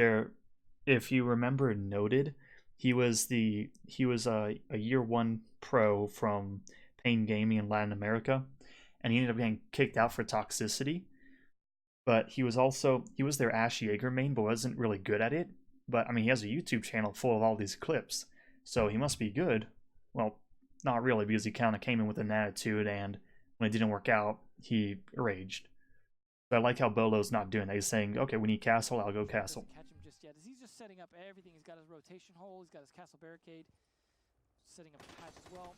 if you remember Noted, he was a year one pro from Pain Gaming in Latin America, and he ended up getting kicked out for toxicity. But he was their Ash Jaeger main, but wasn't really good at it. But I mean, he has a YouTube channel full of all these clips, so he must be good. Well, not really, because he kind of came in with an attitude, and when it didn't work out, he raged. But I like how Bolo's not doing that. He's saying, okay, we need Castle, I'll go Castle. Doesn't catch him just yet, as he's just setting up everything. He's got his rotation hole, he's got his Castle barricade, setting up the patch as well.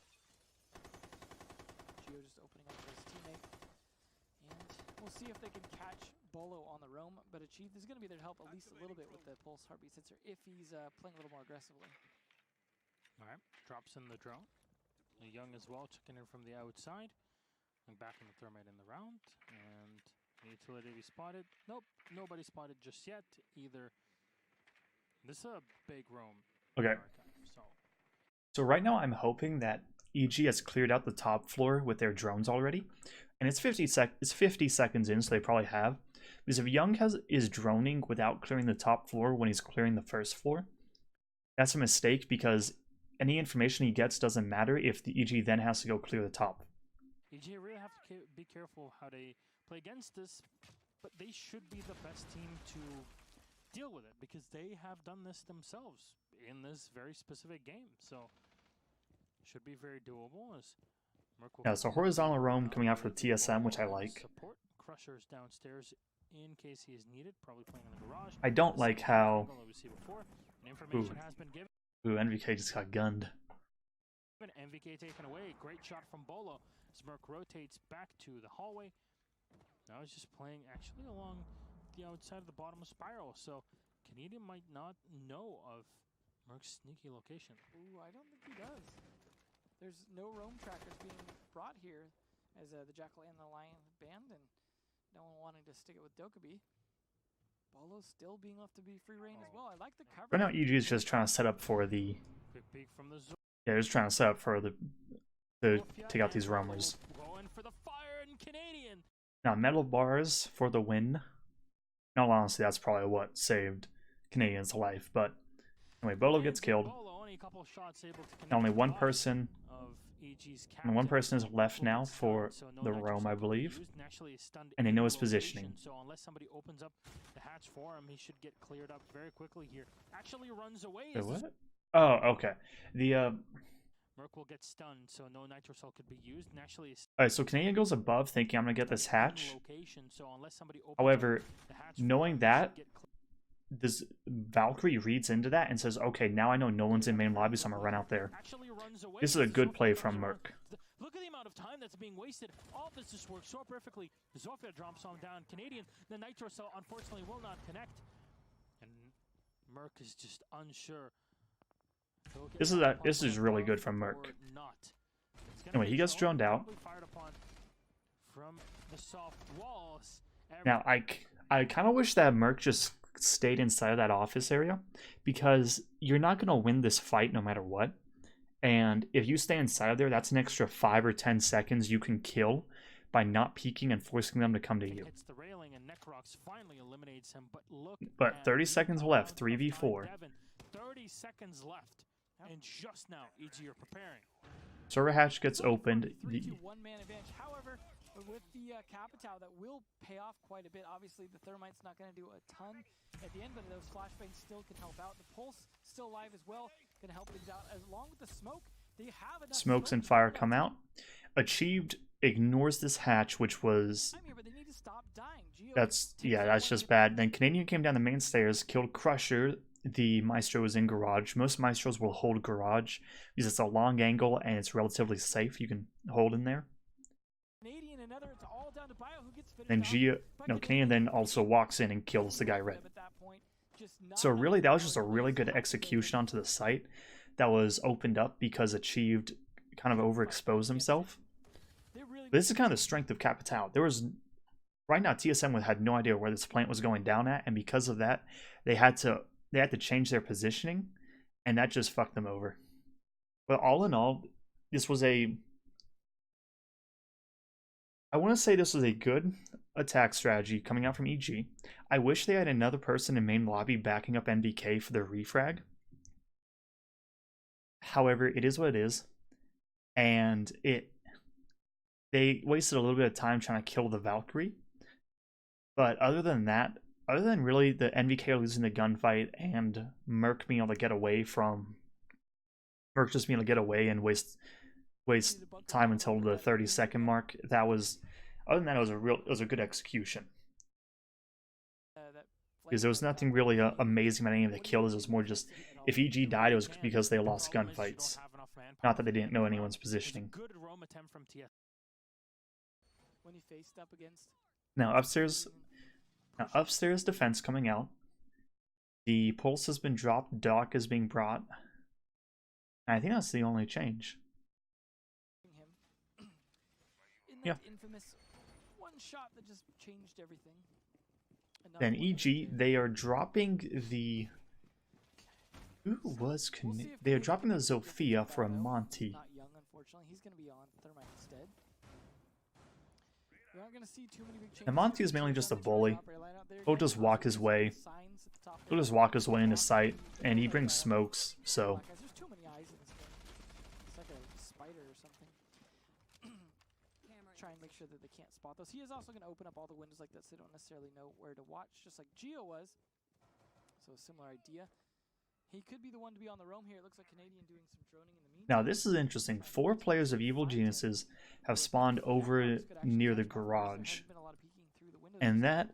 Geo just opening up for his teammate. And we'll see if they can catch Bolo on the roam, but Achieve is going to be there to help at least a little bit with the Pulse Heartbeat sensor if he's playing a little more aggressively. Alright, drops in the drone. Young as well, checking in from the outside. And back in the thermite in the round. And the utility be spotted. Nope, nobody spotted just yet either. This is a big roam. Okay. So right now I'm hoping that EG has cleared out the top floor with their drones already. And it's 50 seconds in, so they probably have. Because if Young is droning without clearing the top floor when he's clearing the first floor, that's a mistake, because any information he gets doesn't matter if the EG then has to go clear the top. EG really have to be careful how they play against this, but they should be the best team to deal with it, because they have done this themselves in this very specific game. So should be very doable. As yeah, so horizontal roam coming out for the TSM, which I like. Support Crushers downstairs in case he is needed, probably playing in the garage. I don't like how information has been given. NVK just got gunned. NVK taken away. Great shot from Bolo. Smirk rotates back to the hallway. Now he's just playing actually along the outside of the bottom of Spiral. So Canadian might not know of Merc's sneaky location. Ooh, I don't think he does. There's no roam trackers being brought here as the Jackal and the Lion banned, and no one wanting to stick it with Dokkaebi. Bolo's still being left to be free reign as well. I like the cover. Right now, EG is just trying to set up for the. Quick peek from the zone. Yeah, he's trying to set up for the to take out these roamers. Going for the fire and Canadian. Now, metal bars for the win. In all honesty, that's probably what saved Canadian's life. But anyway, Bolo gets killed. And only one person is left now for the roam, I believe. And they know his positioning. So unless somebody opens up the hatch for him, he should get cleared up very quickly here. Actually runs away. Wait, what? Oh, okay. The Merc will get stunned, so no nitro cell could be used. And actually, alright, so Canadian goes above thinking I'm gonna get this hatch. However, knowing that, this Valkyrie reads into that and says, okay, now I know no one's in main lobby, so I'm gonna run out there. This is a good play from Merc. Look at the amount of time that's being wasted. All this just works so perfectly. Zofia drops on down. Canadian, the nitro cell unfortunately will not connect. And Merc is just unsure. This is really good from Merc. Anyway, he gets droned out. Now, I kind of wish that Merc just stayed inside of that office area, because you're not going to win this fight no matter what. And if you stay inside of there, that's an extra 5 or 10 seconds you can kill by not peeking and forcing them to come to you. But 30 seconds left, 3v4. 30 seconds left. And just now, EG are preparing. Server hatch gets opened. One-man advantage. However, with the Capitao, that will pay off quite a bit. Obviously, the Thermite's not going to do a ton at the end, but those flashbangs still can help out. The Pulse still alive as well, going to help things out. Along with the smoke, they have enough smokes and fire come out. Achieved ignores this hatch, which was... I'm here, but they need to stop dying. That's just bad. Then Canadian came down the main stairs, killed Crusher. The Maestro is in garage. Most Maestros will hold garage because it's a long angle and it's relatively safe. You can hold in there. Then Canadian then also walks in and kills the guy red. So really, that was just a really good execution onto the site that was opened up because Achieved kind of overexposed himself. But this is kind of the strength of Capitao. There was... Right now, TSM had no idea where this plant was going down at, and because of that, they had to change their positioning, and that just fucked them over. But all in all, this was I want to say this was a good attack strategy coming out from EG. I wish they had another person in main lobby backing up NBK for their refrag. However, it is what it is. And they wasted a little bit of time trying to kill the Valkyrie. But other than that, other than really the NVK losing the gunfight and Merc being able to get away from... Merc just being able to get away and waste time until the 30-second mark, that was... Other than that, it was a good execution. Because there was nothing really amazing about any of the kills. It was more just... If EG died, it was because they lost gunfights. Not that they didn't know anyone's positioning. Now, upstairs defense coming out. The Pulse has been dropped. Doc is being brought. And I think that's the only change. Yeah. Shot that just changed everything. Then EG, they are dropping the... They are dropping the Zofia for a Monty. Not young, unfortunately. He's going to be on Thermite instead. We aren't going to see too many big changes. And Monty is mainly just a bully. He'll just walk his way. He'll just walk his way into sight, and he brings smokes, so... There's too many eyes in this game. It's like a spider or something. Try and make sure that they can't spot those. He is also going to open up all the windows like this so they don't necessarily know where to watch, just like Geo was. So a similar idea. He could be the one to be on the roam here. It looks like Canadian doing some droning in the meantime. Now this is interesting. 4 players of Evil Geniuses have spawned over near the garage. And that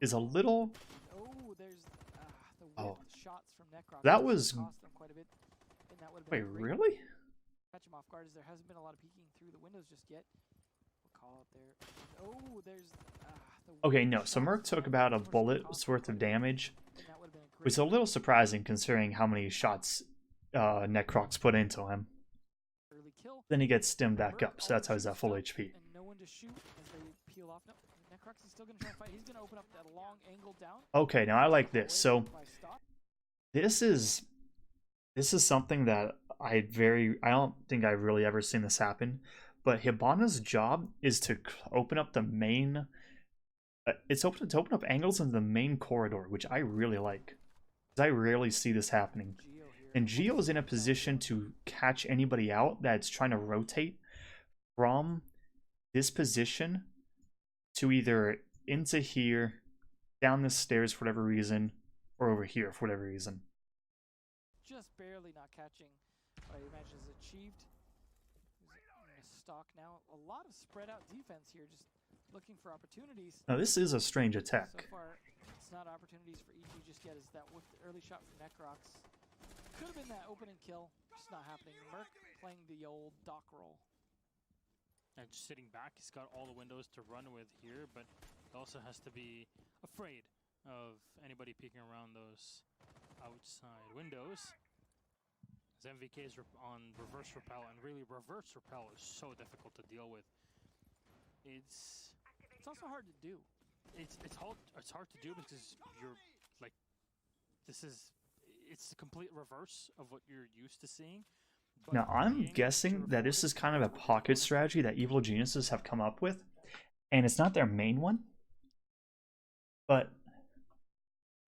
is a little... Oh, that was... Wait, really? Catch him off guard as there hasn't been a lot of peeking through the windows just yet. Call out there. Oh, there's okay, no. So Merc took about a bullet's worth of damage, which is a little surprising considering how many shots Necrox put into him. Then he gets stimmed back up, so that's how he's at full HP. And no one to shoot as they peel off. No, Necrox is still going to try and fight. He's going to open up that long angle down. Okay, now I like this. So this is This is something that I don't think I've really ever seen this happen, but Hibana's job is to open up the main it's open to open up angles in the main corridor, which I really like. Because I rarely see this happening. Geo here. And Geo is in a position to catch anybody out that's trying to rotate from this position to either into here, down the stairs for whatever reason, or over here for whatever reason. Just barely not catching what I imagine is achieved. He's in a stock now. A lot of spread out defense here, just looking for opportunities. Now this is a strange So attack. far, it's not opportunities for EG just yet. Is that with the early shot from Necrox? Could have been that opening kill, just not happening. Merc playing the old dock roll. And just sitting back, he's got all the windows to run with here, but he also has to be afraid of anybody peeking around those outside windows. As MVK is on reverse repel, and really reverse repel is so difficult to deal with. It's also hard to do. It's hard to do because you're like, it's the complete reverse of what you're used to seeing. But Now I'm guessing that this is kind of a pocket strategy that Evil Geniuses have come up with, and it's not their main one, but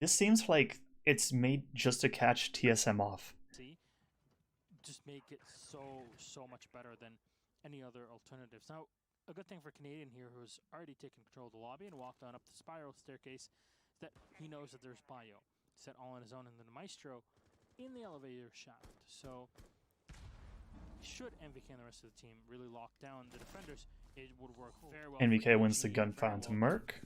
this seems like it's made just to catch TSM off. Just make it so much better than any other alternatives. Now, a good thing for Canadian here, who's already taken control of the lobby and walked on up the spiral staircase, is that he knows that there's bio set all on his own, and then the Maestro in the elevator shaft. So should MVK and the rest of the team really lock down the defenders, it would work very well. NVK wins the gunfight into Merc.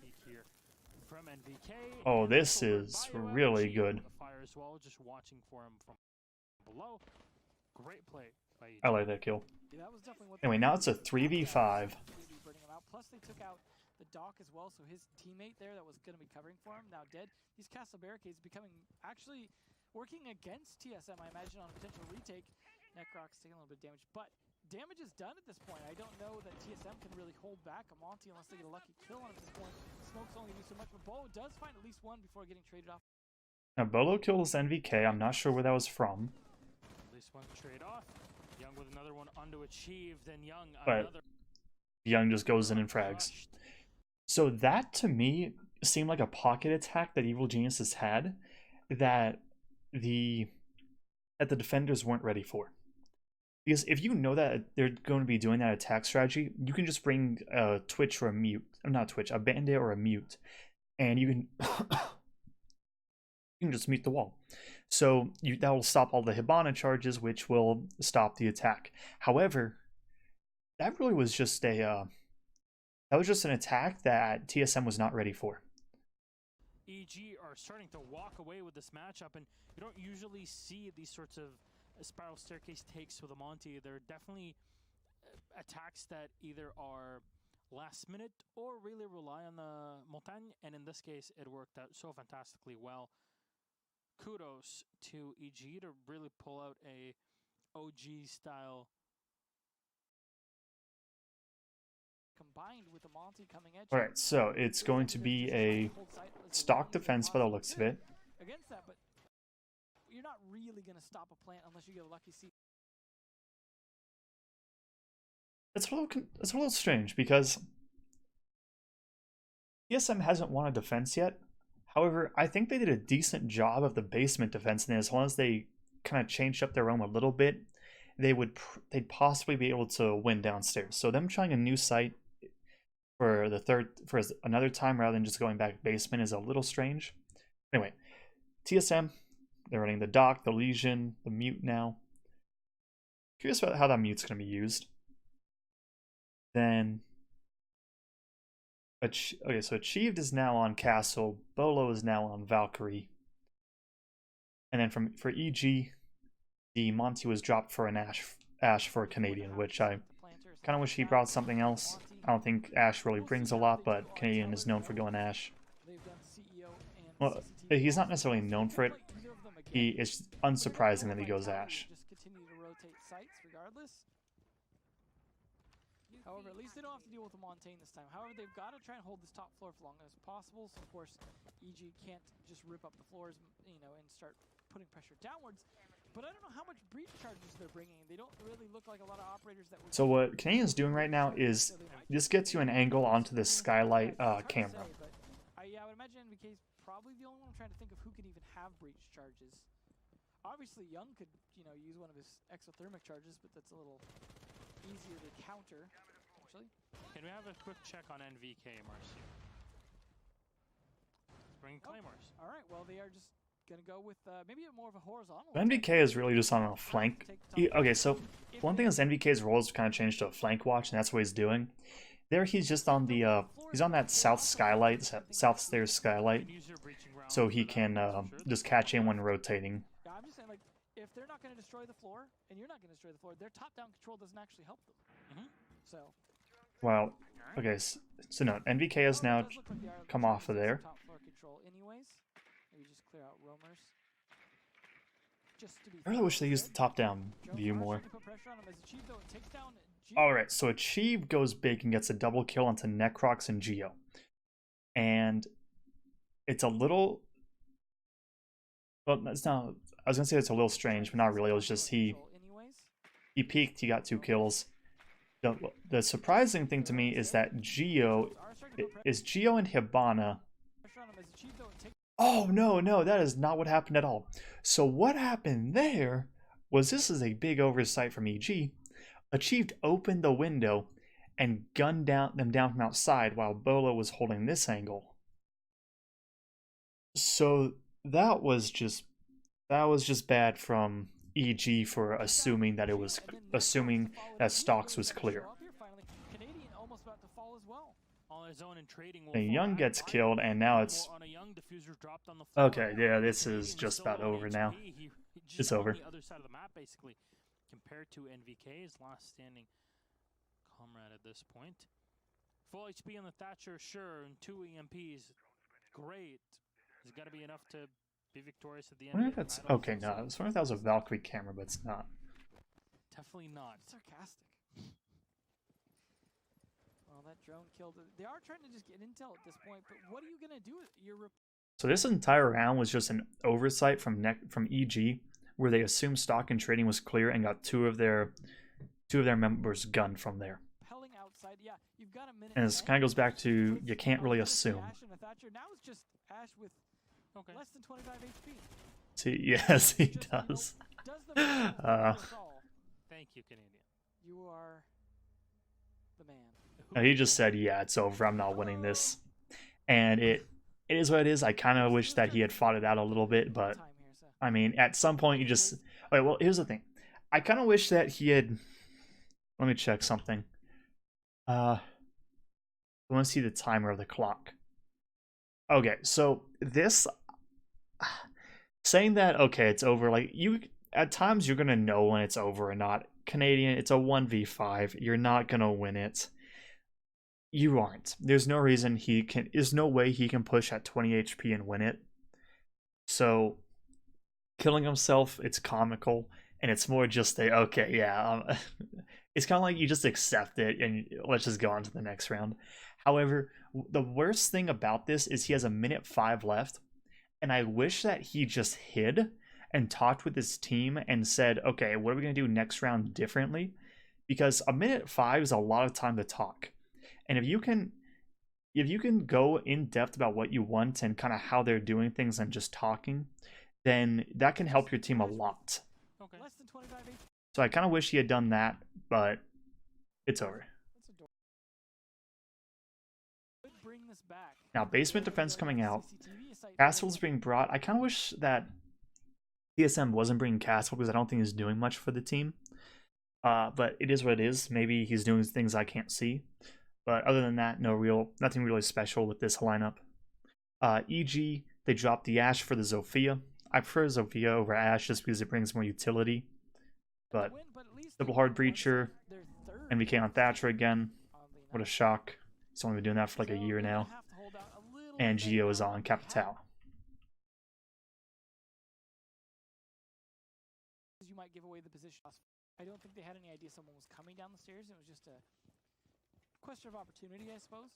From NVK, Oh, this is really good. Fire as well, just watching for him from below. Great play by EG. I like that kill. Yeah, that was definitely what Anyway, now it's a 3v5. Burning him out. Plus, they took out the dock as well, so his teammate there that was going to be covering for him now dead. These castle barricades becoming actually working against TSM, I imagine, on a potential retake. Necrox taking a little bit of damage, but damage is done at this point. I don't know that TSM can really hold back a Monty unless they get a lucky kill on him at this point. Smoke's only going to do so much, but Bolo does find at least one before getting traded off. Now Bolo kills NVK. I'm not sure where that was from. At least one trade off. Young with another one underachieved, and Young But another. Young just goes in and frags. So that to me seemed like a pocket attack that Evil Geniuses had that the defenders weren't ready for. Because if you know that they're going to be doing that attack strategy, you can just bring a Twitch or a mute, not Twitch, a bandit or a mute, and you can you can just mute the wall. So that will stop all the Hibana charges, which will stop the attack. However, that really was just an attack that TSM was not ready for. EG are starting to walk away with this matchup, and you don't usually see these sorts of spiral staircase takes with a Monty. They're definitely attacks that either are last minute or really rely on the Montagne, and in this case, it worked out so fantastically well. Kudos to EG to really pull out a OG style. Combined with the Monty coming edge. All right, so it's going to be a stock defense by the looks of it. Against that, but you're not really going to stop a plant unless you get a lucky seat. It's a little strange because TSM hasn't won a defense yet. However, I think they did a decent job of the basement defense, and as long as they kind of changed up their roam a little bit, they'd possibly be able to win downstairs. So them trying a new site for another time rather than just going back basement is a little strange. Anyway, TSM, they're running the dock, the Legion, the mute now. Curious about how that mute's going to be used. Then, okay, so Achieved is now on Castle, Bolo is now on Valkyrie. And then for EG, the Monty was dropped for an Ash for a Canadian, which I kind of wish he brought something else. I don't think Ash really brings a lot, but Canadian is known for going Ash. Well, he's not necessarily known for it. It's unsurprising that he goes Ash. Just continue to rotate sites regardless. However, at least they don't have to deal with the Montaigne this time. However, they've got to try and hold this top floor for long as possible. So, of course, EG can't just rip up the floors, and start putting pressure downwards. but I don't know how much breach charges they're bringing. They don't really look like a lot of operators that would. So what Canadian's doing right now is this gets you an angle onto this skylight camera. Yeah, I would imagine NVK's probably the only one. I'm trying to think of who could even have breach charges. Obviously, Young could, use one of his exothermic charges, but that's a little easier to counter. Actually, can we have a quick check on NVK, Marcio? Bring claymores. All right. Well, they are just gonna go with maybe more of a horizontal. NVK is really just on a flank. Okay, so one thing is NVK's role has kind of changed to a flank watch, and that's what he's doing. There, he's just on the he's on that south skylight, south stairs skylight, so he can just catch in when rotating. Yeah, I'm just saying, like, if they're not going to destroy the floor, and you're not going to destroy the floor, their top-down control doesn't actually help them. So. Well, okay, so no, NVK has now come off of there. Top floor control, anyways. Maybe just clear out roamers. I really wish they used the top-down view more. Alright, so Achieve goes big and gets a double kill onto Necrox and Geo. And it's a little... Well, it's not... I was going to say it's a little strange, but not really. It was just he peeked, he got 2 kills. The surprising thing to me is that Geo and Hibana... Oh, no, that is not what happened at all. So what happened there was this is a big oversight from EG. Achieved opened the window and gunned them down from outside while Bolo was holding this angle. So that was just bad from EG for assuming that Stocks was clear. The Young gets killed, and now it's okay. Yeah, this is just about over now. It's over. Compared to NVK's last standing comrade at this point. Full HP on the Thatcher, sure, and 2 EMPs, great. There's got to be enough to be victorious at the end. I wonder if that's okay. No, I was wondering if that was a Valkyrie camera, but it's not. Definitely not. Sarcastic. Well, that drone killed it. They are trying to just get intel at this point, but what are you gonna do? So this entire round was just an oversight from EG, where they assumed stock and trading was clear and got two of their members gunned from there. Outside. Yeah, you've got a minute and this kind of goes back to you can't really assume. Now it's just Ash with less than 25 HP. See, yes, he does. Thank you, Canadian. You are the man. He just said, "Yeah, it's over. I'm not winning this," and it is what it is. I kind of wish that he had fought it out a little bit, but I mean, at some point you just. Okay, well, here's the thing. I kind of wish that he had. Let me check something. I want to see the timer of the clock. Okay, so this saying that okay, it's over. Like you, at times you're gonna know when it's over or not. Canadian, it's a 1v5. You're not gonna win it. You aren't. There's no reason he can. There's no way he can push at 20 HP and win it. So killing himself, it's comical, and it's more just a okay, yeah. It's kind of like you just accept it and let's just go on to the next round. However, the worst thing about this is he has a minute 5 left, and I wish that he just hid and talked with his team and said, okay, what are we going to do next round differently? Because a minute 5 is a lot of time to talk. And if you can go in depth about what you want and kind of how they're doing things and just talking, then that can help your team a lot. Okay. Less than 25 HP. So I kind of wish he had done that, but it's over. Now, basement defense coming out. Castle's being brought. I kind of wish that TSM wasn't bringing Castle because I don't think he's doing much for the team. But it is what it is. Maybe he's doing things I can't see. But other than that, nothing really special with this lineup. EG, they dropped the Ashe for the Zofia. I prefer Zofia over Ashe just because it brings more utility. But double hard breacher, NVK on Thatcher again. What a shock. He's only been doing that for like a year now. And Geo is on Capital. You might give away the position. I don't think they had any idea someone was coming down the stairs. It was just a question of opportunity, I suppose.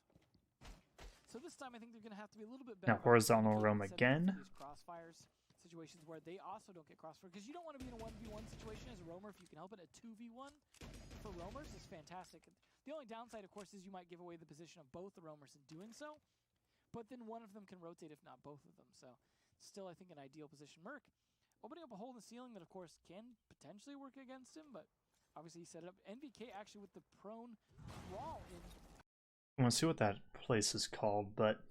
So this time I think they're going to have to be a little bit better. Now horizontal roam again. situations where they also don't get crossfire, because you don't want to be in a 1v1 situation as a roamer if you can help it. A 2v1 for roamers is fantastic. The only downside, of course, is you might give away the position of both the roamers in doing so, but then one of them can rotate, if not both of them. So still, I think, an ideal position. Merc opening up a hole in the ceiling that, of course, can potentially work against him, but obviously he set it up. NVK actually with the prone wall in. I want to see what that place is called, but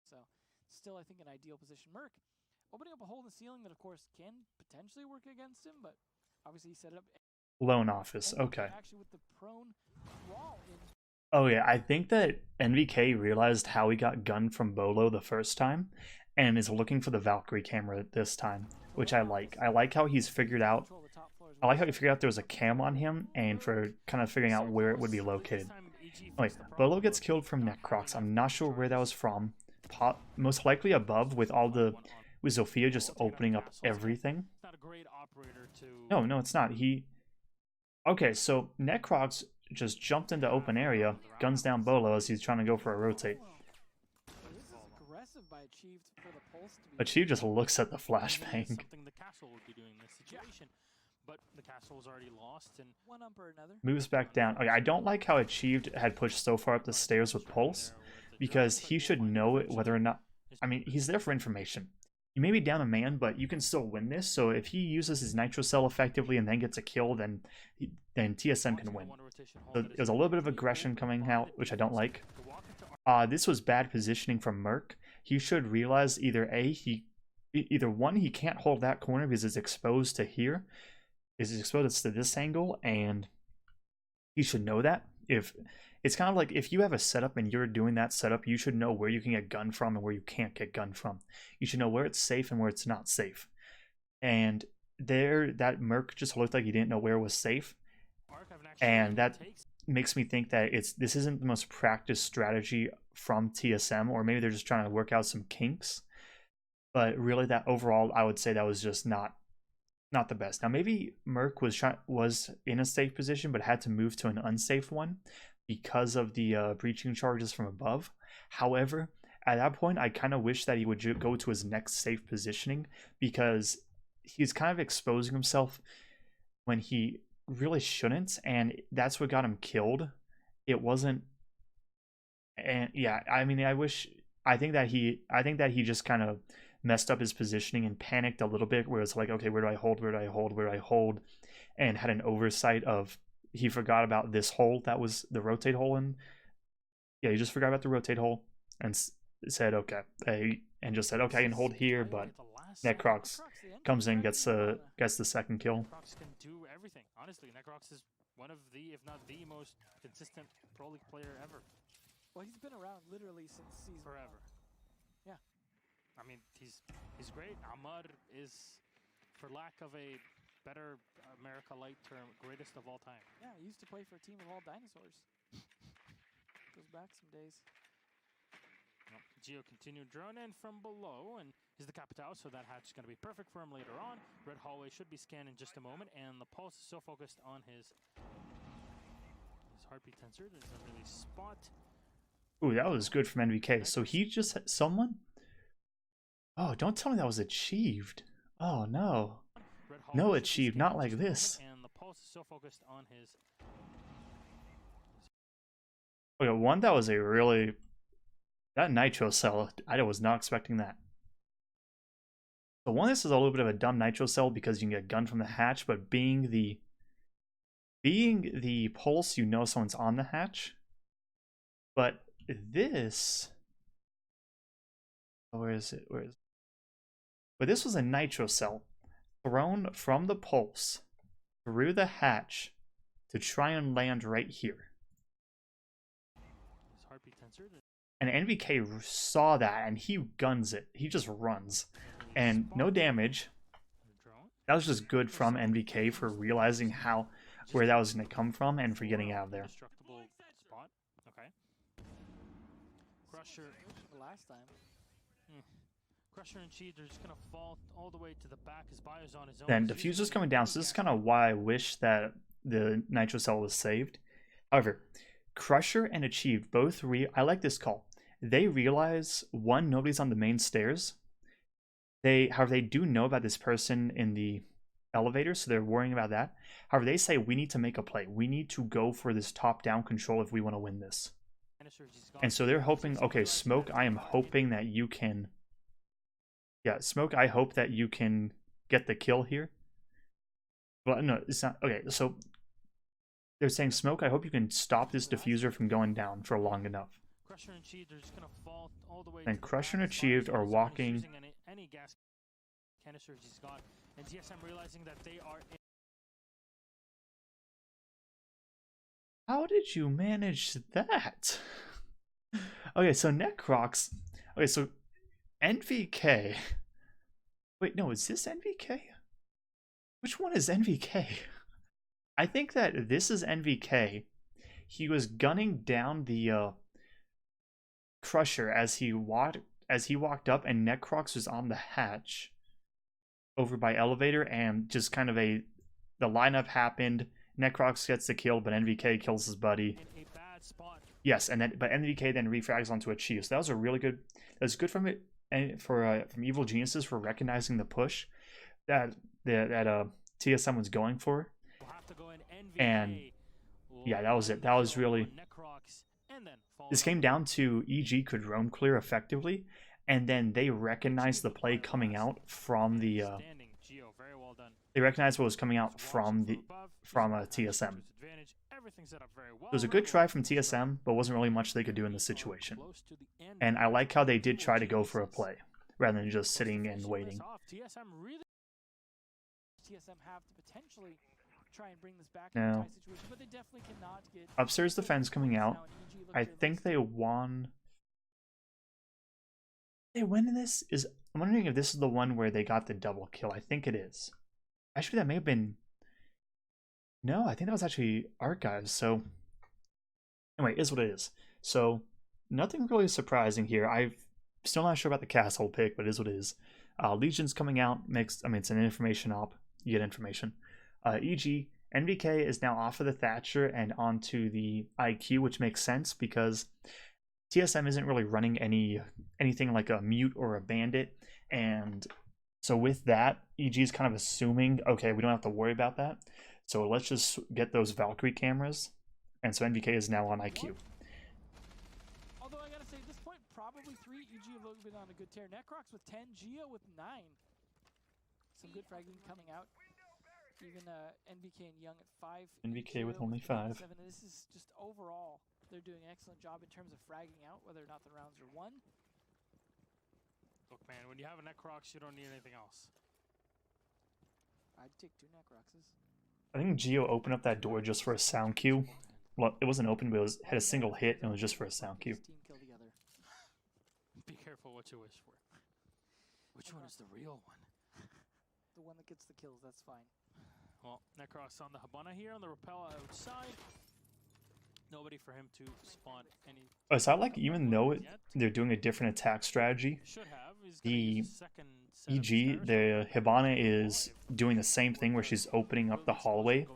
so still, I think, an ideal position. Merc opening up a hole in the ceiling that, of course, can potentially work against him, but obviously he set it up. loan office. NVK Okay. actually with the prone wall in. Oh yeah, I think that NVK realized how he got gunned from Bolo the first time, and is looking for the Valkyrie camera this time, which I like. I like how he's figured out. I like how he figured out there was a cam on him, and for kind of figuring out where it would be located. Oh, wait, Bolo gets killed from Necrox. I'm not sure where that was from. Most likely above, with all the with Zofia just opening up everything. No, it's not. Okay, so Necrox just jumped into open area, guns down Bolo as he's trying to go for a rotate. Achieve just looks at the flashbang. Something the castle would be doing in this situation, but the castle was already lost and one up or another. Moves back down. Okay, I don't like how Achieved had pushed so far up the stairs with Pulse, because he should know whether or not. I mean, he's there for information. You may be down a man, but you can still win this. So if he uses his Nitro Cell effectively and then gets a kill, then TSM can win. So there's a little bit of aggression coming out, which I don't like. This was bad positioning from Merc. He should realize either one, he can't hold that corner because it's exposed to here. It's exposed to this angle, and he should know that. If it's kind of like if you have a setup and you're doing that setup, you should know where you can get gun from and where you can't get gun from. You should know where it's safe and where it's not safe. And there, that Merc just looked like he didn't know where it was safe, and that makes me think that this isn't the most practiced strategy from TSM, or maybe they're just trying to work out some kinks. But really, that overall, I would say that was just not the best. Now, maybe Merc was in a safe position, but had to move to an unsafe one because of the breaching charges from above. However, at that point, I kind of wish that he would go to his next safe positioning, because he's kind of exposing himself when he really shouldn't, and that's what got him killed. It wasn't. And yeah, I mean, I think that he just kind of messed up his positioning and panicked a little bit, where it's like, okay, where do I hold, where do I hold, where do I hold, and had an oversight of, he forgot about this hole that was the rotate hole, and yeah, he just forgot about the rotate hole and said okay, and just said okay, I can hold here, but Necrox comes in, gets the second kill. Necrox can do everything. Honestly, Necrox is one of the, if not the most consistent Pro League player ever. Well, he's been around literally since season forever. Yeah. I mean, he's great. Amar is, for lack of a better America Light term, greatest of all time. Yeah, he used to play for a team of all dinosaurs. Goes back some days. Well, Geo continued drone in from below, and is the Capitao, so that hatch is going to be perfect for him later on. Red hallway should be scanned in just a moment, and the Pulse is so focused on his heartbeat tensor, doesn't really spot. Ooh, that was good from NVK. So he just had someone. Oh, don't tell me that was achieved. Oh no. No, achieved, not like this. And the Pulse is so focused on his. Okay, one that was a really. That Nitro Cell, I was not expecting that. So one, this is a little bit of a dumb Nitro Cell because you can get a gun from the hatch, but being the Pulse, you know someone's on the hatch. But this, where is it? But this was a Nitro Cell thrown from the Pulse through the hatch to try and land right here. And NVK saw that and he guns it. He just runs. And no damage. That was just good from NVK for realizing where that was going to come from and for getting out of there. Okay. Crusher last time. Crusher and Cheat are just going to fall all the way to the back. His Bio's on his own. Then Diffuser's coming down, so this is kind of why I wish that the Nitro Cell was saved. However, Crusher and Achieve both I like this call. They realize, one, nobody's on the main stairs. however, they do know about this person in the elevator, so they're worrying about that. However, they say we need to make a play. We need to go for this top-down control if we want to win this. And so they're hoping, okay, Smoke, I am hoping that you can... Yeah, Smoke, I hope that you can get the kill here. But no, it's not... Okay, so they're saying, Smoke, I hope you can stop this diffuser from going down for long enough. Crusher and Achieved are just gonna fall all the way. And Crusher and Achieved are walking... Any gas canisters he's got, and TSM realizing that they are in. How did you manage that? Okay, so Necrox... Okay, so NVK... Wait, no, is this NVK? Which one is NVK? I think that this is NVK. He was gunning down the Crusher as he walked up, and Necrox was on the hatch over by elevator, and just kind of the lineup happened. Necrox gets the kill, but NVK kills his buddy. In a bad spot. Yes, but NVK then refrags onto a Chief. So that was a really good. That's good from it, and from Evil Geniuses for recognizing the push that TSM was going for. We'll have to go in NVK. And yeah, that was it. That was really. This came down to EG could roam clear effectively, and then they recognized the play coming out from the. They recognized what was coming out from TSM. It was a good try from TSM, but wasn't really much they could do in this situation. And I like how they did try to go for a play rather than just sitting and waiting. TSM have to potentially try and bring this back No. in a tie situation, but they definitely cannot get Upstairs defense coming out. I think they won. They win in this? I'm wondering if this is the one where they got the double kill. I think it is. Actually, that may have been. No, I think that was actually Archives. So anyway, it is what it is. So nothing really surprising here. I'm still not sure about the castle pick, but it is what it is. Legion's coming out. Mixed. I mean, it's an information op. You get information. EG NVK is now off of the Thatcher and onto the IQ, which makes sense because TSM isn't really running anything like a mute or a bandit, and so with that, EG is kind of assuming, okay, we don't have to worry about that, so let's just get those Valkyrie cameras, and so NVK is now on IQ. Although I gotta say, at this point, probably 3 EG have been on a good tear. Necrox with 10, Geo with 9. Some good fragging coming out. Even NVK and Young at 5. NVK with only 5. 7. This is just overall, they're doing an excellent job in terms of fragging out, whether or not the rounds are won. Look, man, when you have a Necrox, you don't need anything else. I'd take 2 Necroxes. I think Geo opened up that door just for a sound cue. Well, it wasn't open, but it had a single hit, and it was just for a sound cue. Be careful what you wish for. Which one is the real one? The one that gets the kills, that's fine. Well, Necrox on the Habana here, on the rappel outside. Nobody for him to spawn any. Oh, so I like, even though they're doing a different attack strategy, the EG, the Hibana is doing the same thing where she's opening up the hallway,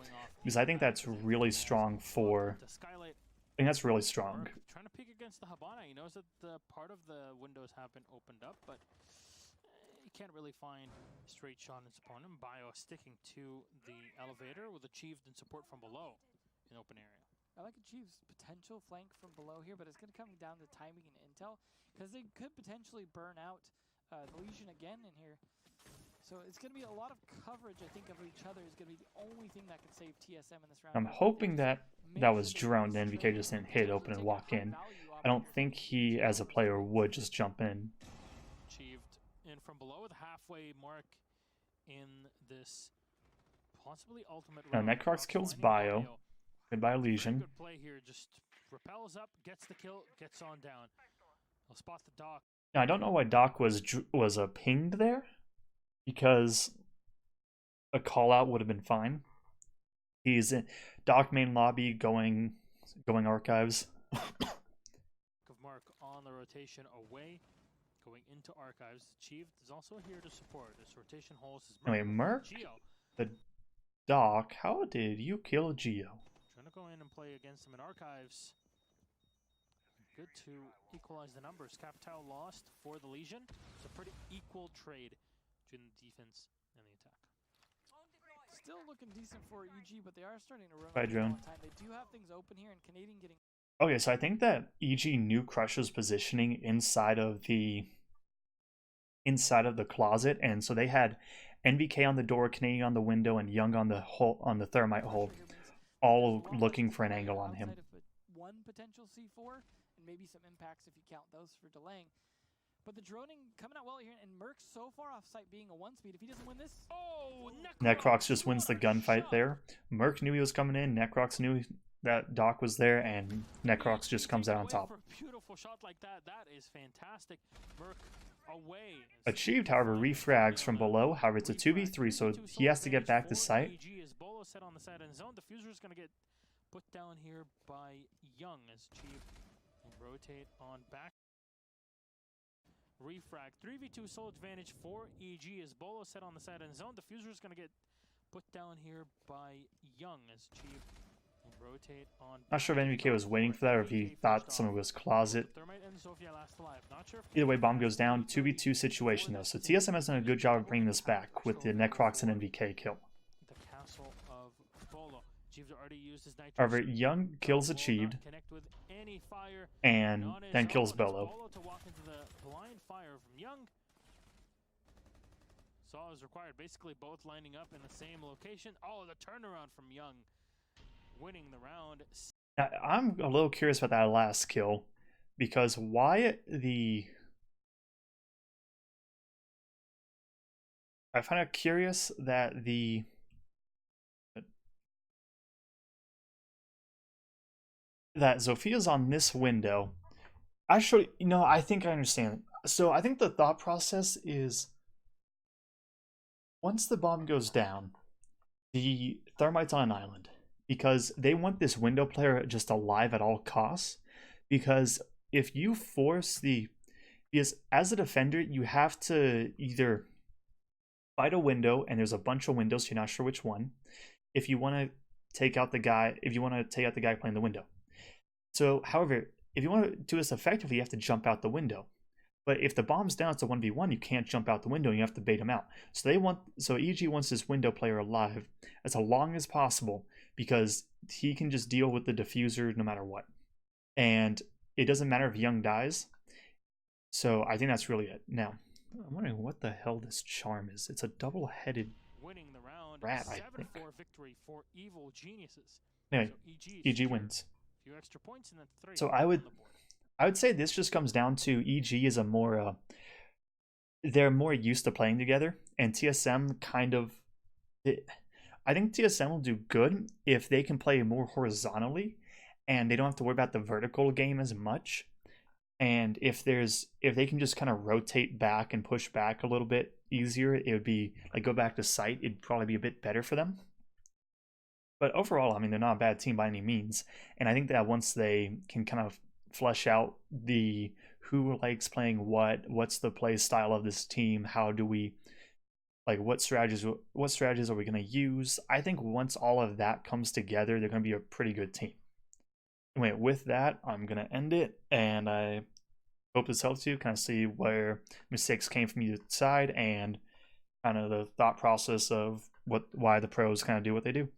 because I think that's really strong for. I think that's really strong. Trying to peek against the Habana, he knows that the part of the windows have been opened up, but he can't really find straight shot in his opponent. Bio sticking to the elevator with Achieved and support from below in open area. I like Achieve's potential flank from below here, but it's going to come down to timing and intel, because they could potentially burn out the Legion again in here. So it's going to be a lot of coverage, I think, of each other is going to be the only thing that could save TSM in this round. I'm hoping that was droned and NVK just didn't hit open and walk in. I don't think he, as a player, would just jump in. Achieved in from below the halfway mark in this possibly ultimate round. Now, Necrox kills Bio. Goodbye, Legion. Good play here. Just repels up, gets the kill, gets on down. I'll spot the Doc. Now, I don't know why Doc was pinged there, because a call out would have been fine. He's in Doc main lobby going archives. Of Mark on the rotation away, going into archives. Achieved is also here to support. This rotation holds his Anyway, Merc, Geo. the Doc, how did you kill Geo? Trying to go in and play against him in archives. Good to equalize the numbers. Capital lost for the Legion. It's a pretty equal trade between the defense and the attack. Still looking decent for EG, but they are starting to run By out of drone. time. They do have things open here, and Canadian getting. Okay, so I think that EG knew Crush's positioning inside of the closet, and so they had NVK on the door, Canadian on the window, and Young on the thermite hole, all looking for an angle on him. One potential C4, and maybe some impacts if you count those for delaying. But the droning coming out well here, and Merc's so far off site being a 1-speed. If he doesn't win this... Oh, Necrox just wins the gunfight there. Merc knew he was coming in, Necrox knew that Doc was there, and Necrox just comes out on top. For a beautiful shot like that, that is fantastic. Merc away. Achieved, however, refrags from below. However, it's a 2v3, so he has to get back to site. EG is Bolo set on the side end zone. Diffuser is going to get put down here by Young as Chief will rotate on back. Refrag 3v2 sole advantage for EG as Bolo set on the side end zone. Diffuser is going to get put down here by Young as Chief will rotate on. Not sure if NVK was waiting for that or if he thought someone was closet. Either way, bomb goes down. 2v2 situation though, so TSM has done a good job of bringing this back with the Necrox and NVK kill. The castle of Bolo. Already used his However, Young kills achieved and then kills Bolo. To walk into the blind fire from Young. So all is required. Basically both lining up in the same location. Oh, the turnaround from Young. Winning the round. I'm a little curious about that last kill because why I find it curious that Zophia's on this window. Actually, I think I understand. So I think the thought process is once the bomb goes down, the thermite's on an island because they want this window player just alive at all costs. Because if you force because as a defender, you have to either fight a window, and there's a bunch of windows, so you're not sure which one. If you want to take out the guy playing the window. So, however, if you want to do this effectively, you have to jump out the window. But if the bomb's down, it's a 1v1, you can't jump out the window, and you have to bait him out. So EG wants this window player alive as long as possible because he can just deal with the diffuser no matter what. And it doesn't matter if Young dies. So I think that's really it. Now, I'm wondering what the hell this charm is. It's a double-headed rat, I think. Victory for Evil Geniuses. Anyway, so EG wins. Few extra points and then 3 so I would say this just comes down to EG is they're more used to playing together, and TSM I think TSM will do good if they can play more horizontally and they don't have to worry about the vertical game as much. And if they can just kind of rotate back and push back a little bit easier, it would be like go back to site, it'd probably be a bit better for them. But overall, I mean, they're not a bad team by any means. And I think that once they can kind of flesh out who likes playing what's the play style of this team, how do we what strategies are we going to use, I think once all of that comes together, they're going to be a pretty good team. Anyway, with that, I'm going to end it, and I hope this helps you kind of see where mistakes came from either side and kind of the thought process of why the pros kind of do what they do.